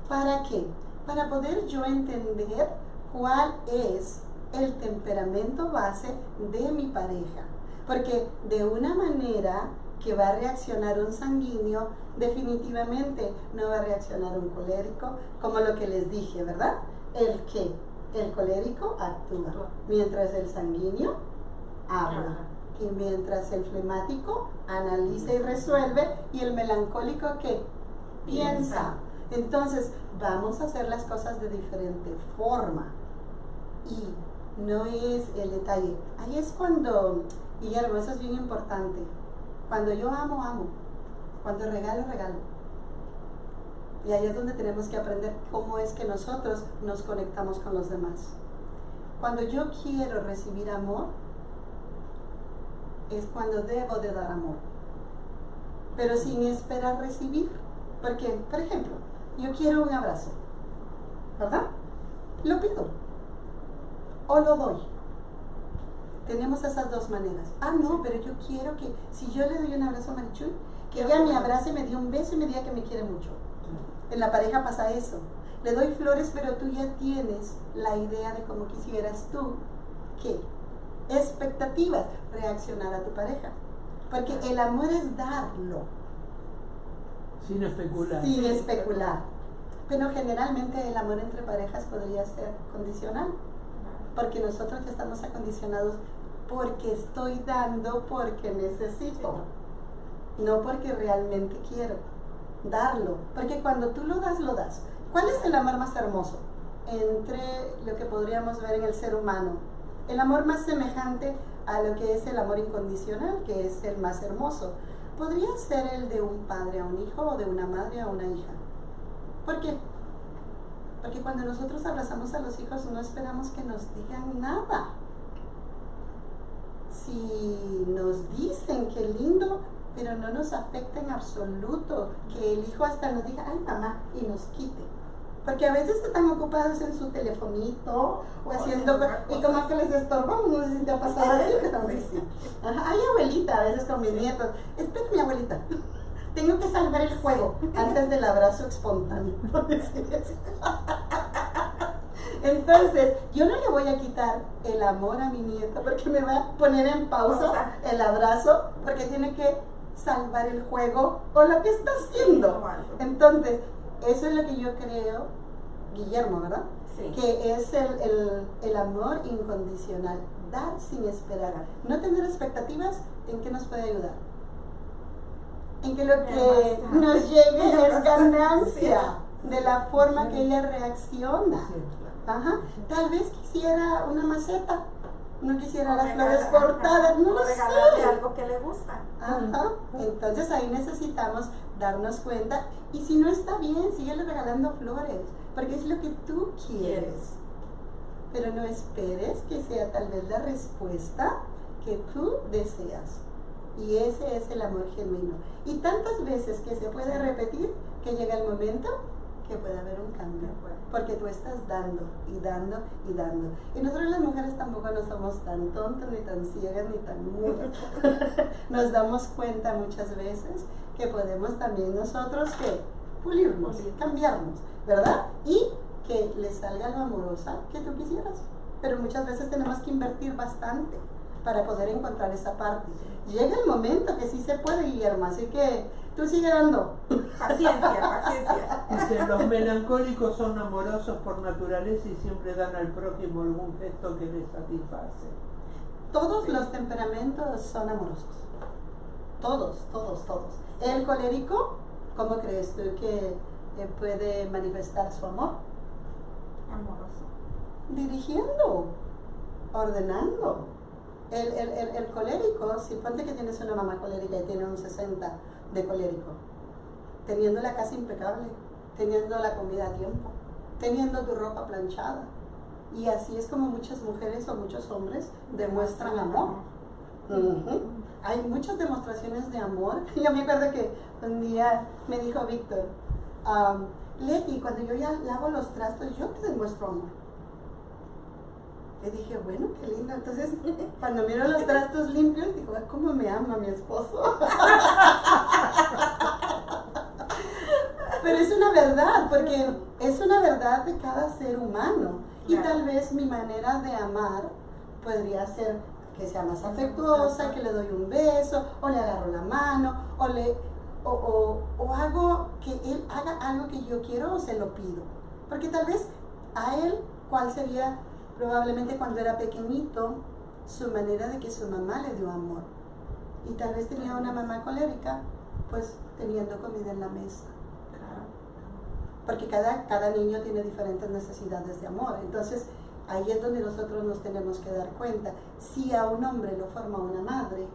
¿Para qué? Para poder yo entender cuál es el temperamento base de mi pareja. Porque de una manera que va a reaccionar un sanguíneo, definitivamente no va a reaccionar un colérico, como lo que les dije, ¿verdad? El colérico actúa, mientras el sanguíneo habla, y mientras el flemático analiza y resuelve, y el melancólico ¿qué? Piensa. Entonces, vamos a hacer las cosas de diferente forma. Y no es el detalle. Ahí es cuando, Guillermo, eso es bien importante. Cuando yo amo, amo. Cuando regalo, regalo. Y ahí es donde tenemos que aprender cómo es que nosotros nos conectamos con los demás. Cuando yo quiero recibir amor, es cuando debo de dar amor. Pero sin esperar recibir. Porque, por ejemplo, yo quiero un abrazo, ¿verdad? Lo pido. O lo doy. Tenemos esas dos maneras. Ah, no, pero yo quiero que, si yo le doy un abrazo a Marichuy, que ella me abrace, me dé un beso y me diga que me quiere mucho. En la pareja pasa eso. Le doy flores, pero tú ya tienes la idea de cómo quisieras tú que expectativas reaccionar a tu pareja. Porque el amor es darlo. Sin especular. Sin especular. Pero generalmente el amor entre parejas podría ser condicional. porque nosotros ya estamos acondicionados porque estoy dando, porque necesito, no porque realmente quiero darlo, porque cuando tú lo das, lo das. ¿Cuál es el amor más hermoso entre lo que podríamos ver en el ser humano? El amor más semejante a lo que es el amor incondicional, que es el más hermoso, podría ser el de un padre a un hijo o de una madre a una hija. ¿Por qué? Porque cuando nosotros abrazamos a los hijos no esperamos que nos digan nada. Si nos dicen qué lindo, pero no nos afecta en absoluto, que el hijo hasta nos diga, ay mamá, y nos quite. Porque a veces están ocupados en su telefonito o haciendo, y como que les estorbamos, no sé si te ha pasado a ti, pero sí. Ajá, ay abuelita, a veces con mis nietos, espérame abuelita, tengo que salvar el juego antes del abrazo espontáneo. Entonces, yo no le voy a quitar el amor a mi nieta porque me va a poner en pausa el abrazo porque tiene que salvar el juego o lo que está haciendo. Entonces, eso es lo que yo creo, Guillermo, ¿verdad? Sí. Que es el amor incondicional, dar sin esperar, no tener expectativas. ¿En qué nos puede ayudar? En que lo que nos llegue es ganancia de la forma que ella reacciona. Ajá. Tal vez quisiera una maceta, no quisiera las flores cortadas, no lo sé. Regalarle algo que le gusta. Ajá. Entonces ahí necesitamos darnos cuenta, y si no está bien, síguele regalando flores, porque es lo que tú quieres. Pero no esperes que sea tal vez la respuesta que tú deseas. Y ese es el amor genuino. Y tantas veces que se puede repetir que llega el momento que puede haber un cambio, porque tú estás dando y dando y dando. Y nosotros las mujeres tampoco no somos tan tontas, ni tan ciegas, ni tan mudas. Nos damos cuenta muchas veces que podemos también nosotros que pulirnos, cambiarnos, ¿verdad? Y que le salga lo amorosa que tú quisieras. Pero muchas veces tenemos que invertir bastante para poder encontrar esa parte. Llega el momento que sí se puede, Guillermo, así que tú sigue dando. Paciencia, paciencia. Dice, los melancólicos son amorosos por naturaleza y siempre dan al prójimo algún gesto que les satisface. Todos los temperamentos son amorosos. Todos, todos, todos. El colérico, ¿cómo crees tú que puede manifestar su amor? Amoroso. Dirigiendo, ordenando. El colérico, si ponte que tienes una mamá colérica y tiene un 60 de colérico, teniendo la casa impecable, teniendo la comida a tiempo, teniendo tu ropa planchada. Y así es como muchas mujeres o muchos hombres demuestran amor. Hay muchas demostraciones de amor. Yo me acuerdo que un día me dijo Víctor, Leti, cuando yo ya lavo los trastos, yo te demuestro amor. Y dije, bueno, qué lindo. Entonces, cuando miro los trastos limpios, digo, ¿cómo me ama mi esposo? Pero es una verdad, porque es una verdad de cada ser humano. Y tal vez mi manera de amar podría ser que sea más afectuosa, que le doy un beso, o le agarro la mano, o hago que él haga algo que yo quiero o se lo pido. Porque tal vez a él, ¿cuál sería? Probablemente cuando era pequeñito, su manera de que su mamá le dio amor. Y tal vez tenía una mamá colérica, pues teniendo comida en la mesa. Porque cada niño tiene diferentes necesidades de amor. Entonces, ahí es donde nosotros nos tenemos que dar cuenta. Si a un hombre lo forma una madre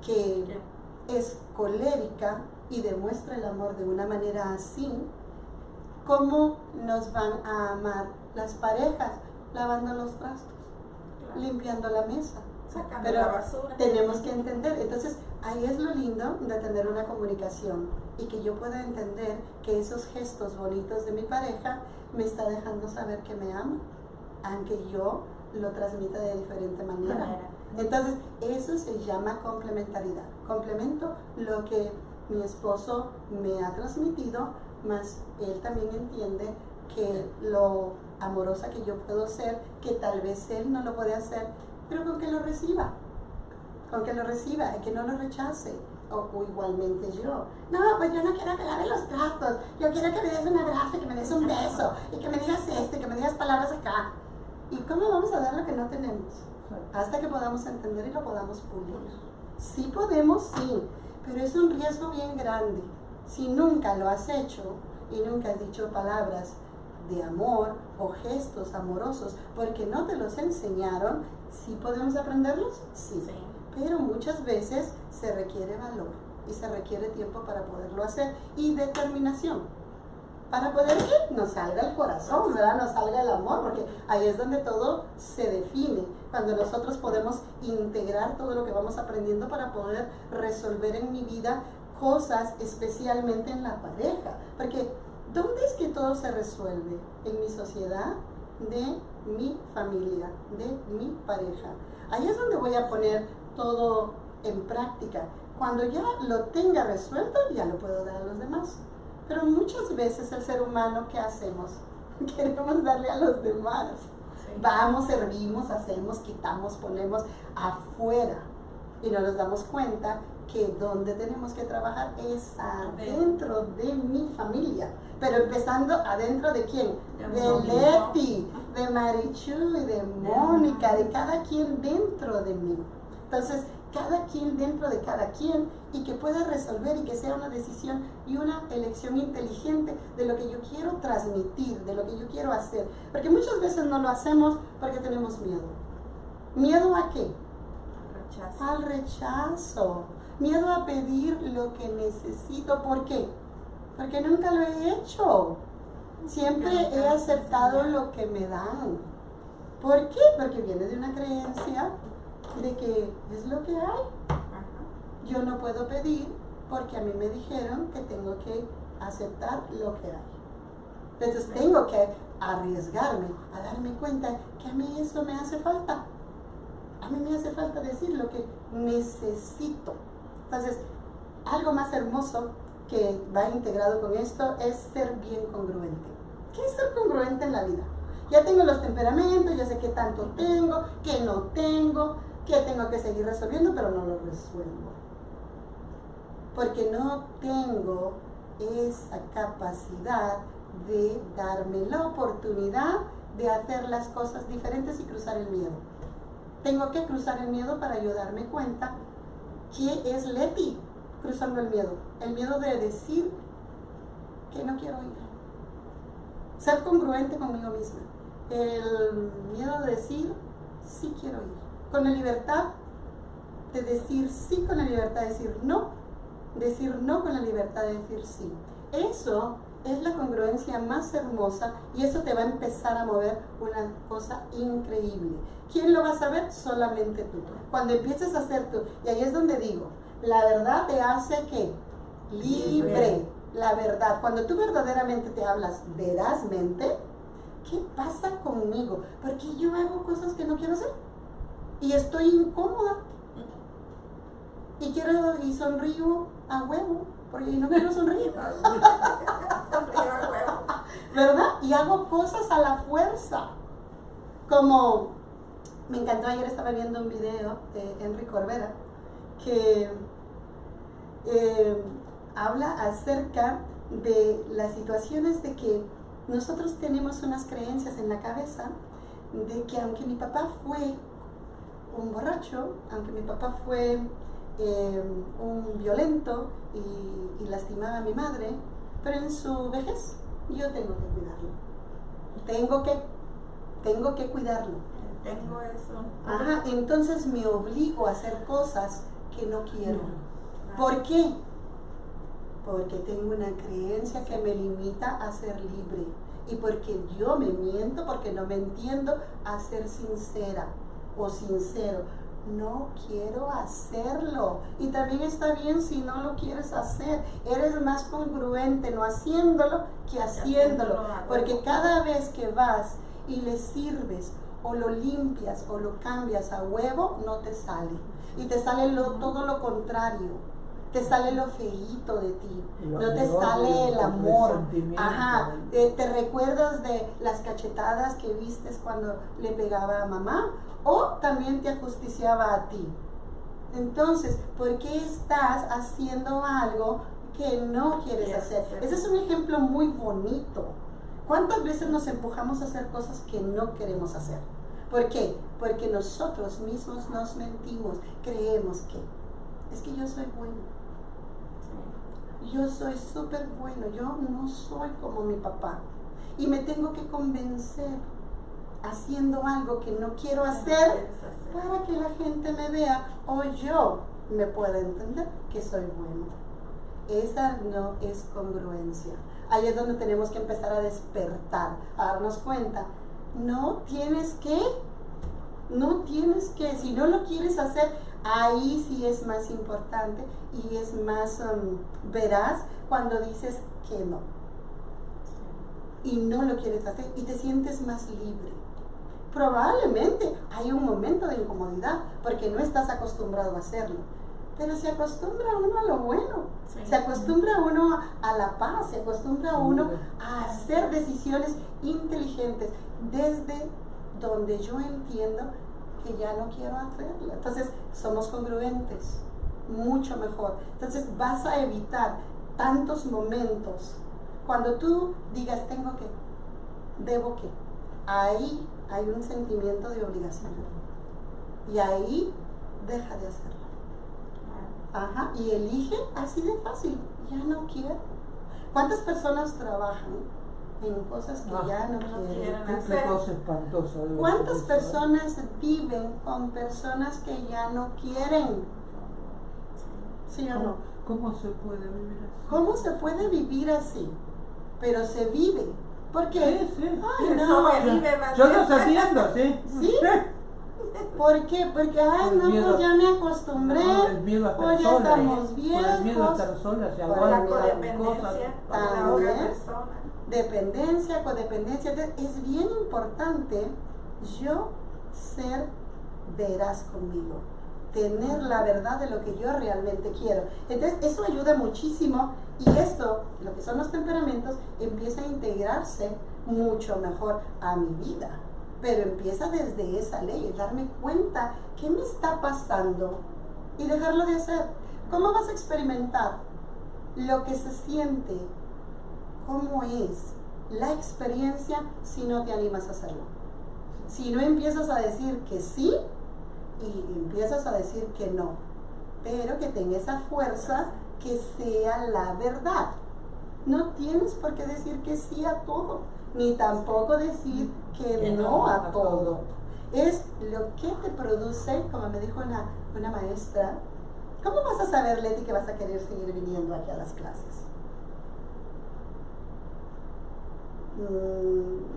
que es colérica y demuestra el amor de una manera así, ¿cómo nos van a amar las parejas? Lavando los trastos, limpiando la mesa, sacando pero la basura. Tenemos que entender. Entonces ahí es lo lindo de tener una comunicación y que yo pueda entender que esos gestos bonitos de mi pareja me está dejando saber que me ama, aunque yo lo transmita de diferente manera. Entonces eso se llama complementariedad. Complemento lo que mi esposo me ha transmitido, más él también entiende que lo amorosa que yo puedo ser, que tal vez él no lo puede hacer, pero con que lo reciba, que no lo rechace, o igualmente yo. No, pues yo no quiero que lave los trastos, yo quiero que me des un abrazo, que me des un beso, y que me digas esto, y que me digas palabras acá. ¿Y cómo vamos a dar lo que no tenemos? Hasta que podamos entender y lo podamos pulir. Sí podemos, sí, pero es un riesgo bien grande. Si nunca lo has hecho y nunca has dicho palabras de amor o gestos amorosos porque no te los enseñaron, ¿sí podemos aprenderlos? Sí. Pero muchas veces se requiere valor y se requiere tiempo para poderlo hacer y determinación. Para poder que nos salga el corazón, ¿verdad? Nos salga el amor, porque ahí es donde todo se define. Cuando nosotros podemos integrar todo lo que vamos aprendiendo para poder resolver en mi vida cosas, especialmente en la pareja. Porque, ¿dónde es que todo se resuelve? En mi sociedad, de mi familia, de mi pareja. Ahí es donde voy a poner todo en práctica. Cuando ya lo tenga resuelto, ya lo puedo dar a los demás. Pero muchas veces el ser humano, ¿qué hacemos? Queremos darle a los demás. Sí. Vamos, servimos, hacemos, quitamos, ponemos afuera. Y no nos damos cuenta que donde tenemos que trabajar es adentro de mi familia. Pero empezando adentro de quién? De Leti, de Marichu y de Mónica, de cada quien dentro de mí. Entonces, cada quien dentro de cada quien, y que pueda resolver y que sea una decisión y una elección inteligente de lo que yo quiero transmitir, de lo que yo quiero hacer. Porque muchas veces no lo hacemos porque tenemos miedo. ¿Miedo a qué? Rechazo. Al rechazo. Miedo a pedir lo que necesito. ¿Por qué? Porque nunca lo he hecho. Siempre he aceptado lo que me dan. ¿Por qué? Porque viene de una creencia de que es lo que hay. Yo no puedo pedir porque a mí me dijeron que tengo que aceptar lo que hay. Entonces tengo que arriesgarme a darme cuenta que a mí eso me hace falta. A mí me hace falta decir lo que necesito. Entonces, algo más hermoso que va integrado con esto es ser bien congruente. ¿Qué es ser congruente en la vida? Ya tengo los temperamentos, ya sé qué tanto tengo, qué no tengo, qué tengo que seguir resolviendo, pero no lo resuelvo. Porque no tengo esa capacidad de darme la oportunidad de hacer las cosas diferentes y cruzar el miedo. Tengo que cruzar el miedo para yo darme cuenta qué es Leti cruzando el miedo. El miedo de decir que no quiero ir. Ser congruente conmigo misma. El miedo de decir sí quiero ir. Con la libertad de decir sí, con la libertad de decir no. Decir no con la libertad de decir sí. Eso es la congruencia más hermosa y eso te va a empezar a mover una cosa increíble. ¿Quién lo va a saber? Solamente tú. Cuando empieces a hacer tú, y ahí es donde digo, la verdad te hace ¿qué? Libre. La verdad. Cuando tú verdaderamente te hablas verazmente, ¿qué pasa conmigo? Porque yo hago cosas que no quiero hacer y estoy incómoda y sonrío a huevo porque no quiero sonreír. Sonrío a huevo. ¿Verdad? Y hago cosas a la fuerza. Como me encantó, ayer estaba viendo un video de Henry Corbera que habla acerca de las situaciones de que nosotros tenemos unas creencias en la cabeza de que aunque mi papá fue un borracho, aunque mi papá fue un violento y lastimaba a mi madre, pero en su vejez yo tengo que cuidarlo. Tengo que cuidarlo. Tengo eso. Ajá, entonces me obligo a hacer cosas que no quiero. ¿Por qué? Porque tengo una creencia que me limita a ser libre. Y porque yo me miento, porque no me entiendo a ser sincera o sincero. No quiero hacerlo. Y también está bien si no lo quieres hacer. Eres más congruente no haciéndolo que haciéndolo. Porque cada vez que vas y le sirves o lo limpias o lo cambias a huevo, no te sale. Y te sale todo lo contrario. Te sale lo feíto de ti, no te sale el amor. Ajá, te recuerdas de las cachetadas que vistes cuando le pegaba a mamá, o también te ajusticiaba a ti. Entonces, ¿por qué estás haciendo algo que no quieres hacer? Ese es un ejemplo muy bonito. ¿Cuántas veces nos empujamos a hacer cosas que no queremos hacer? ¿Por qué? Porque nosotros mismos nos mentimos, creemos que es que yo soy bueno, yo soy súper bueno, yo no soy como mi papá y me tengo que convencer haciendo algo que no quiero hacer para que la gente me vea o yo me pueda entender que soy bueno. Esa no es congruencia. Ahí es donde tenemos que empezar a despertar, a darnos cuenta. No tienes que, si no lo quieres hacer, ahí sí es más importante y es más veraz cuando dices que no. Y no lo quieres hacer y te sientes más libre. Probablemente hay un momento de incomodidad porque no estás acostumbrado a hacerlo. Pero se acostumbra uno a lo bueno, se acostumbra uno a la paz, se acostumbra uno a hacer decisiones inteligentes desde donde yo entiendo que ya no quiero hacerla. Entonces somos congruentes, mucho mejor. Entonces vas a evitar tantos momentos cuando tú digas tengo que, debo que. Ahí hay un sentimiento de obligación y ahí deja de hacerlo. Ajá, y elige así de fácil, ya no quiero. ¿Cuántas personas trabajan en cosas que ya no quieren hacer? Qué cosa espantosa. ¿Cuántas personas viven con personas que ya no quieren? ¿Sí o no? ¿Cómo se puede vivir así? ¿Cómo se puede vivir así? Pero se vive. ¿Por qué? Sí. Ay, no. Yo lo estoy viendo, ¿sí? ¿Sí? ¿Por qué? Porque, ay, no, pues ya me acostumbré, el miedo a estar pues ya sola, estamos viejos. el miedo a estar sola, se por la aguanta codependencia con la otra persona. Dependencia, codependencia. Es bien importante yo ser veraz conmigo, tener la verdad de lo que yo realmente quiero. Entonces, eso ayuda muchísimo y esto, lo que son los temperamentos, empieza a integrarse mucho mejor a mi vida. Pero empieza desde esa ley, darme cuenta qué me está pasando y dejarlo de hacer. ¿Cómo vas a experimentar lo que se siente? ¿Cómo es la experiencia si no te animas a hacerlo? Si no empiezas a decir que sí y empiezas a decir que no, pero que tenga esa fuerza que sea la verdad. No tienes por qué decir que sí a todo, ni tampoco decir que no a todo. Es lo que te produce, como me dijo una maestra. ¿Cómo vas a saber, Leti, que vas a querer seguir viniendo aquí a las clases?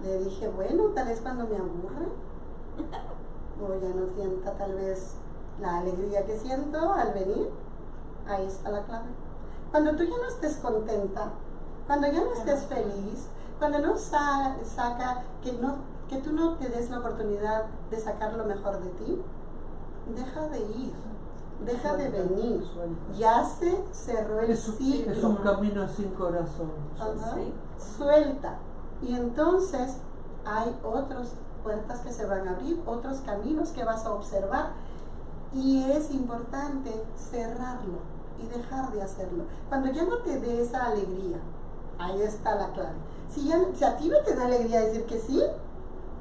Le dije, bueno, tal vez cuando me aburre, o ya no sienta tal vez la alegría que siento al venir. Ahí está la clave. Cuando tú ya no estés contenta, cuando ya no estés feliz, cuando no saca, que tú no te des la oportunidad de sacar lo mejor de ti, deja de ir, deja de venir. Ya se cerró el ciclo. Es un camino sin corazón. ¿Sí? Suelta. Y entonces hay otras puertas que se van a abrir, otros caminos que vas a observar. Y es importante cerrarlo y dejar de hacerlo. Cuando ya no te dé esa alegría, ahí está la clave. Si a ti no te da alegría decir que sí,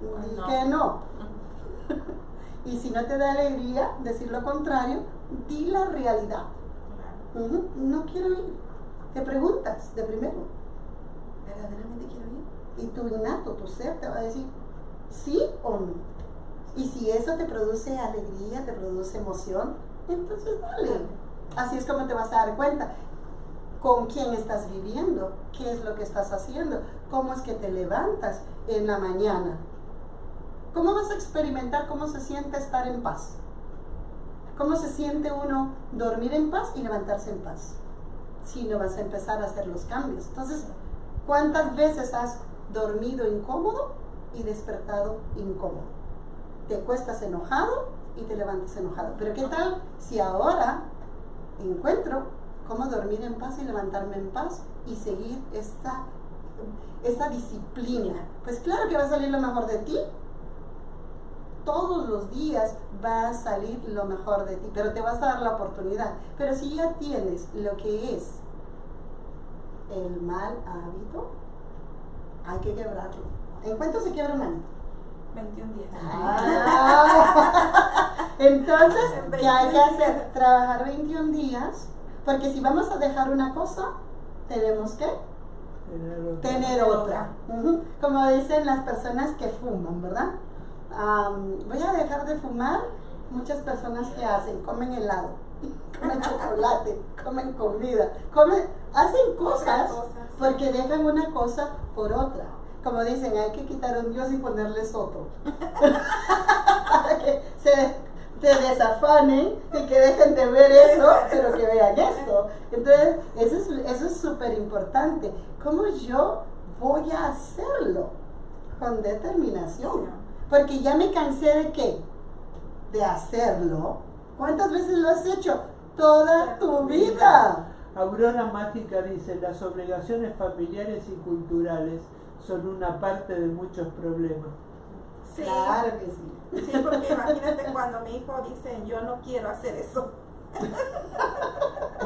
di que no. Y si no te da alegría decir lo contrario, di la realidad. No quiero ir. Te preguntas de primero, ¿verdaderamente quiero ir? Y tu innato, tu ser te va a decir sí o no. Y si eso te produce alegría, te produce emoción, entonces dale. Así es como te vas a dar cuenta con quién estás viviendo, qué es lo que estás haciendo, cómo es que te levantas en la mañana. ¿Cómo vas a experimentar cómo se siente estar en paz? ¿Cómo se siente uno dormir en paz y levantarse en paz? Si no vas a empezar a hacer los cambios. Entonces, ¿cuántas veces has dormido incómodo y despertado incómodo? Te acuestas enojado y te levantas enojado. Pero ¿qué tal si ahora encuentro cómo dormir en paz y levantarme en paz y seguir esa disciplina? Pues claro que va a salir lo mejor de ti. Todos los días va a salir lo mejor de ti, pero te vas a dar la oportunidad. Pero si ya tienes lo que es el mal hábito, hay que quebrarlo. ¿En cuánto se quiebra un hábito? 21 días. Entonces, En ¿qué hay que 21 hacer? días. Trabajar 21 días, porque si vamos a dejar una cosa, tenemos que tener otra. Ujú. Como dicen las personas que fuman, ¿verdad? Voy a dejar de fumar. Muchas personas que hacen, comen helado, comen chocolate, comen comida, hacen cosas porque dejan una cosa por otra. Como dicen, hay que quitar un Dios y ponerles otro. Para que se desafanen y que dejen de ver eso, pero que vean esto. Entonces, eso es súper importante. ¿Cómo yo voy a hacerlo? Con determinación. Porque ya me cansé de ¿qué? De hacerlo. ¿Cuántas veces lo has hecho? Toda tu vida. Aurora Mágica dice, las obligaciones familiares y culturales son una parte de muchos problemas. Sí, Claro que sí. sí, porque imagínate cuando mi hijo dice, yo no quiero hacer eso.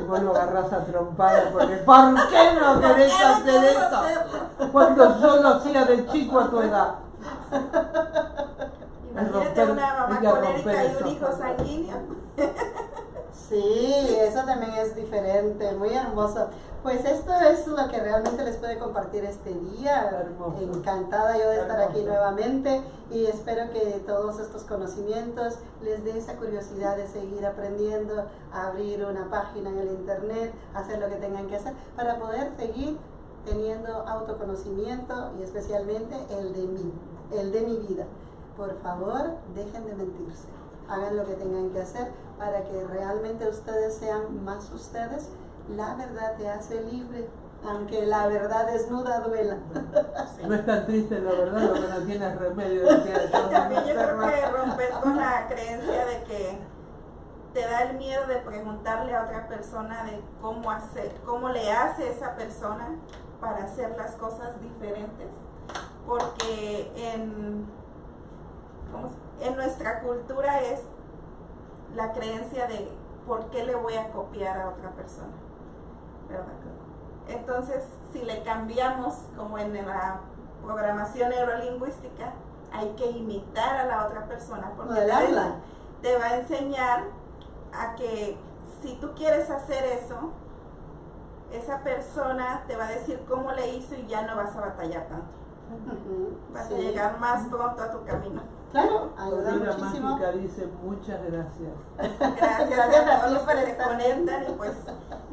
Y vos lo agarrás a trompada porque ¿por qué no querés hacer eso? Cuando yo lo hacía de chico a tu edad. Imagínate una mamá hay que colérica romper y un eso. hijo sanguíneo. Sí, eso también es diferente, muy hermoso. Pues esto es lo que realmente les puede compartir este día. Hermoso. Encantada yo de estar aquí Hermoso. nuevamente y espero que todos estos conocimientos les dé esa curiosidad de seguir aprendiendo, a abrir una página en el internet, hacer lo que tengan que hacer para poder seguir teniendo autoconocimiento y especialmente el de mi vida. Por favor, dejen de mentirse. Hagan lo que tengan que hacer para que realmente ustedes sean más ustedes. La verdad te hace libre, aunque la verdad desnuda duela. No es tan triste la verdad, lo que no tiene remedio. Decía yo, También yo creo enferma. que romper con la creencia de que te da el miedo de preguntarle a otra persona de cómo le hace esa persona para hacer las cosas diferentes, porque en nuestra cultura es la creencia de por qué le voy a copiar a otra persona, ¿verdad? Entonces, si le cambiamos, como en la programación neurolingüística, hay que imitar a la otra persona, porque Modelarla. te va a enseñar a que si tú quieres hacer eso, esa persona te va a decir cómo le hizo y ya no vas a batallar tanto. Ujú, Vas sí. a llegar más pronto a tu camino. Claro, ayuda Aurora muchísimo. Mágica dice muchas gracias. Gracias Gracias a a todos ti los por que se estar conectan y pues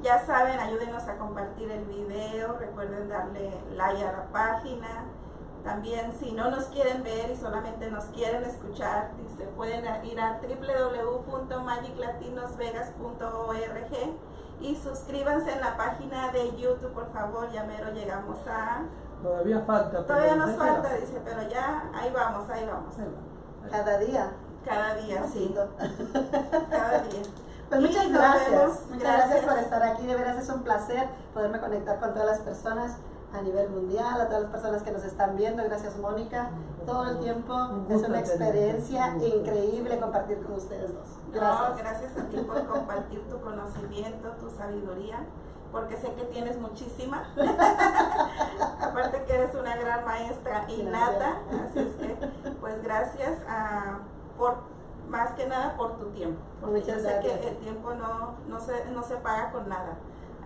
ya saben, ayúdenos a compartir el video, recuerden darle like a la página. También si no nos quieren ver y solamente nos quieren escuchar, se pueden ir a www.magiclatinosvegas.org y suscríbanse en la página de YouTube, por favor, ya mero llegamos a... Todavía falta. Todavía pero nos déjala. falta, dice, pero ya ahí vamos, ahí vamos. Ahí va. Cada día. Cada día, sí, Poquito. cada día. Pues Y muchas nos gracias. vemos. Muchas gracias por estar aquí. De veras es un placer poderme conectar con todas las personas a nivel mundial, a todas las personas que nos están viendo. Gracias, Mónica. Todo el tiempo Un es gusto una experiencia tenerte. Un gusto. increíble compartir con ustedes dos. Gracias. Gracias. No, gracias a ti por compartir tu conocimiento, tu sabiduría, porque sé que tienes muchísima. Aparte que eres una gran maestra innata, así es que pues gracias por más que nada por tu tiempo. Porque Muchas yo sé gracias. que el tiempo no se paga con nada.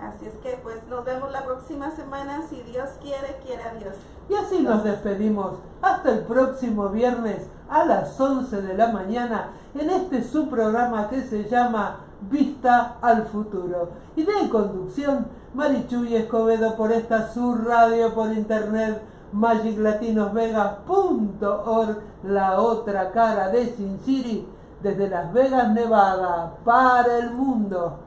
Así es que pues nos vemos la próxima semana, si Dios quiere, quiera Dios. Y así nos despedimos. Hasta el próximo viernes a las 11 de la mañana en este su programa que se llama Vista al Futuro. Y de conducción, Marichuy Escobedo por esta su radio por internet, magiclatinosvegas.org, la otra cara de Sin City, desde Las Vegas, Nevada, para el mundo.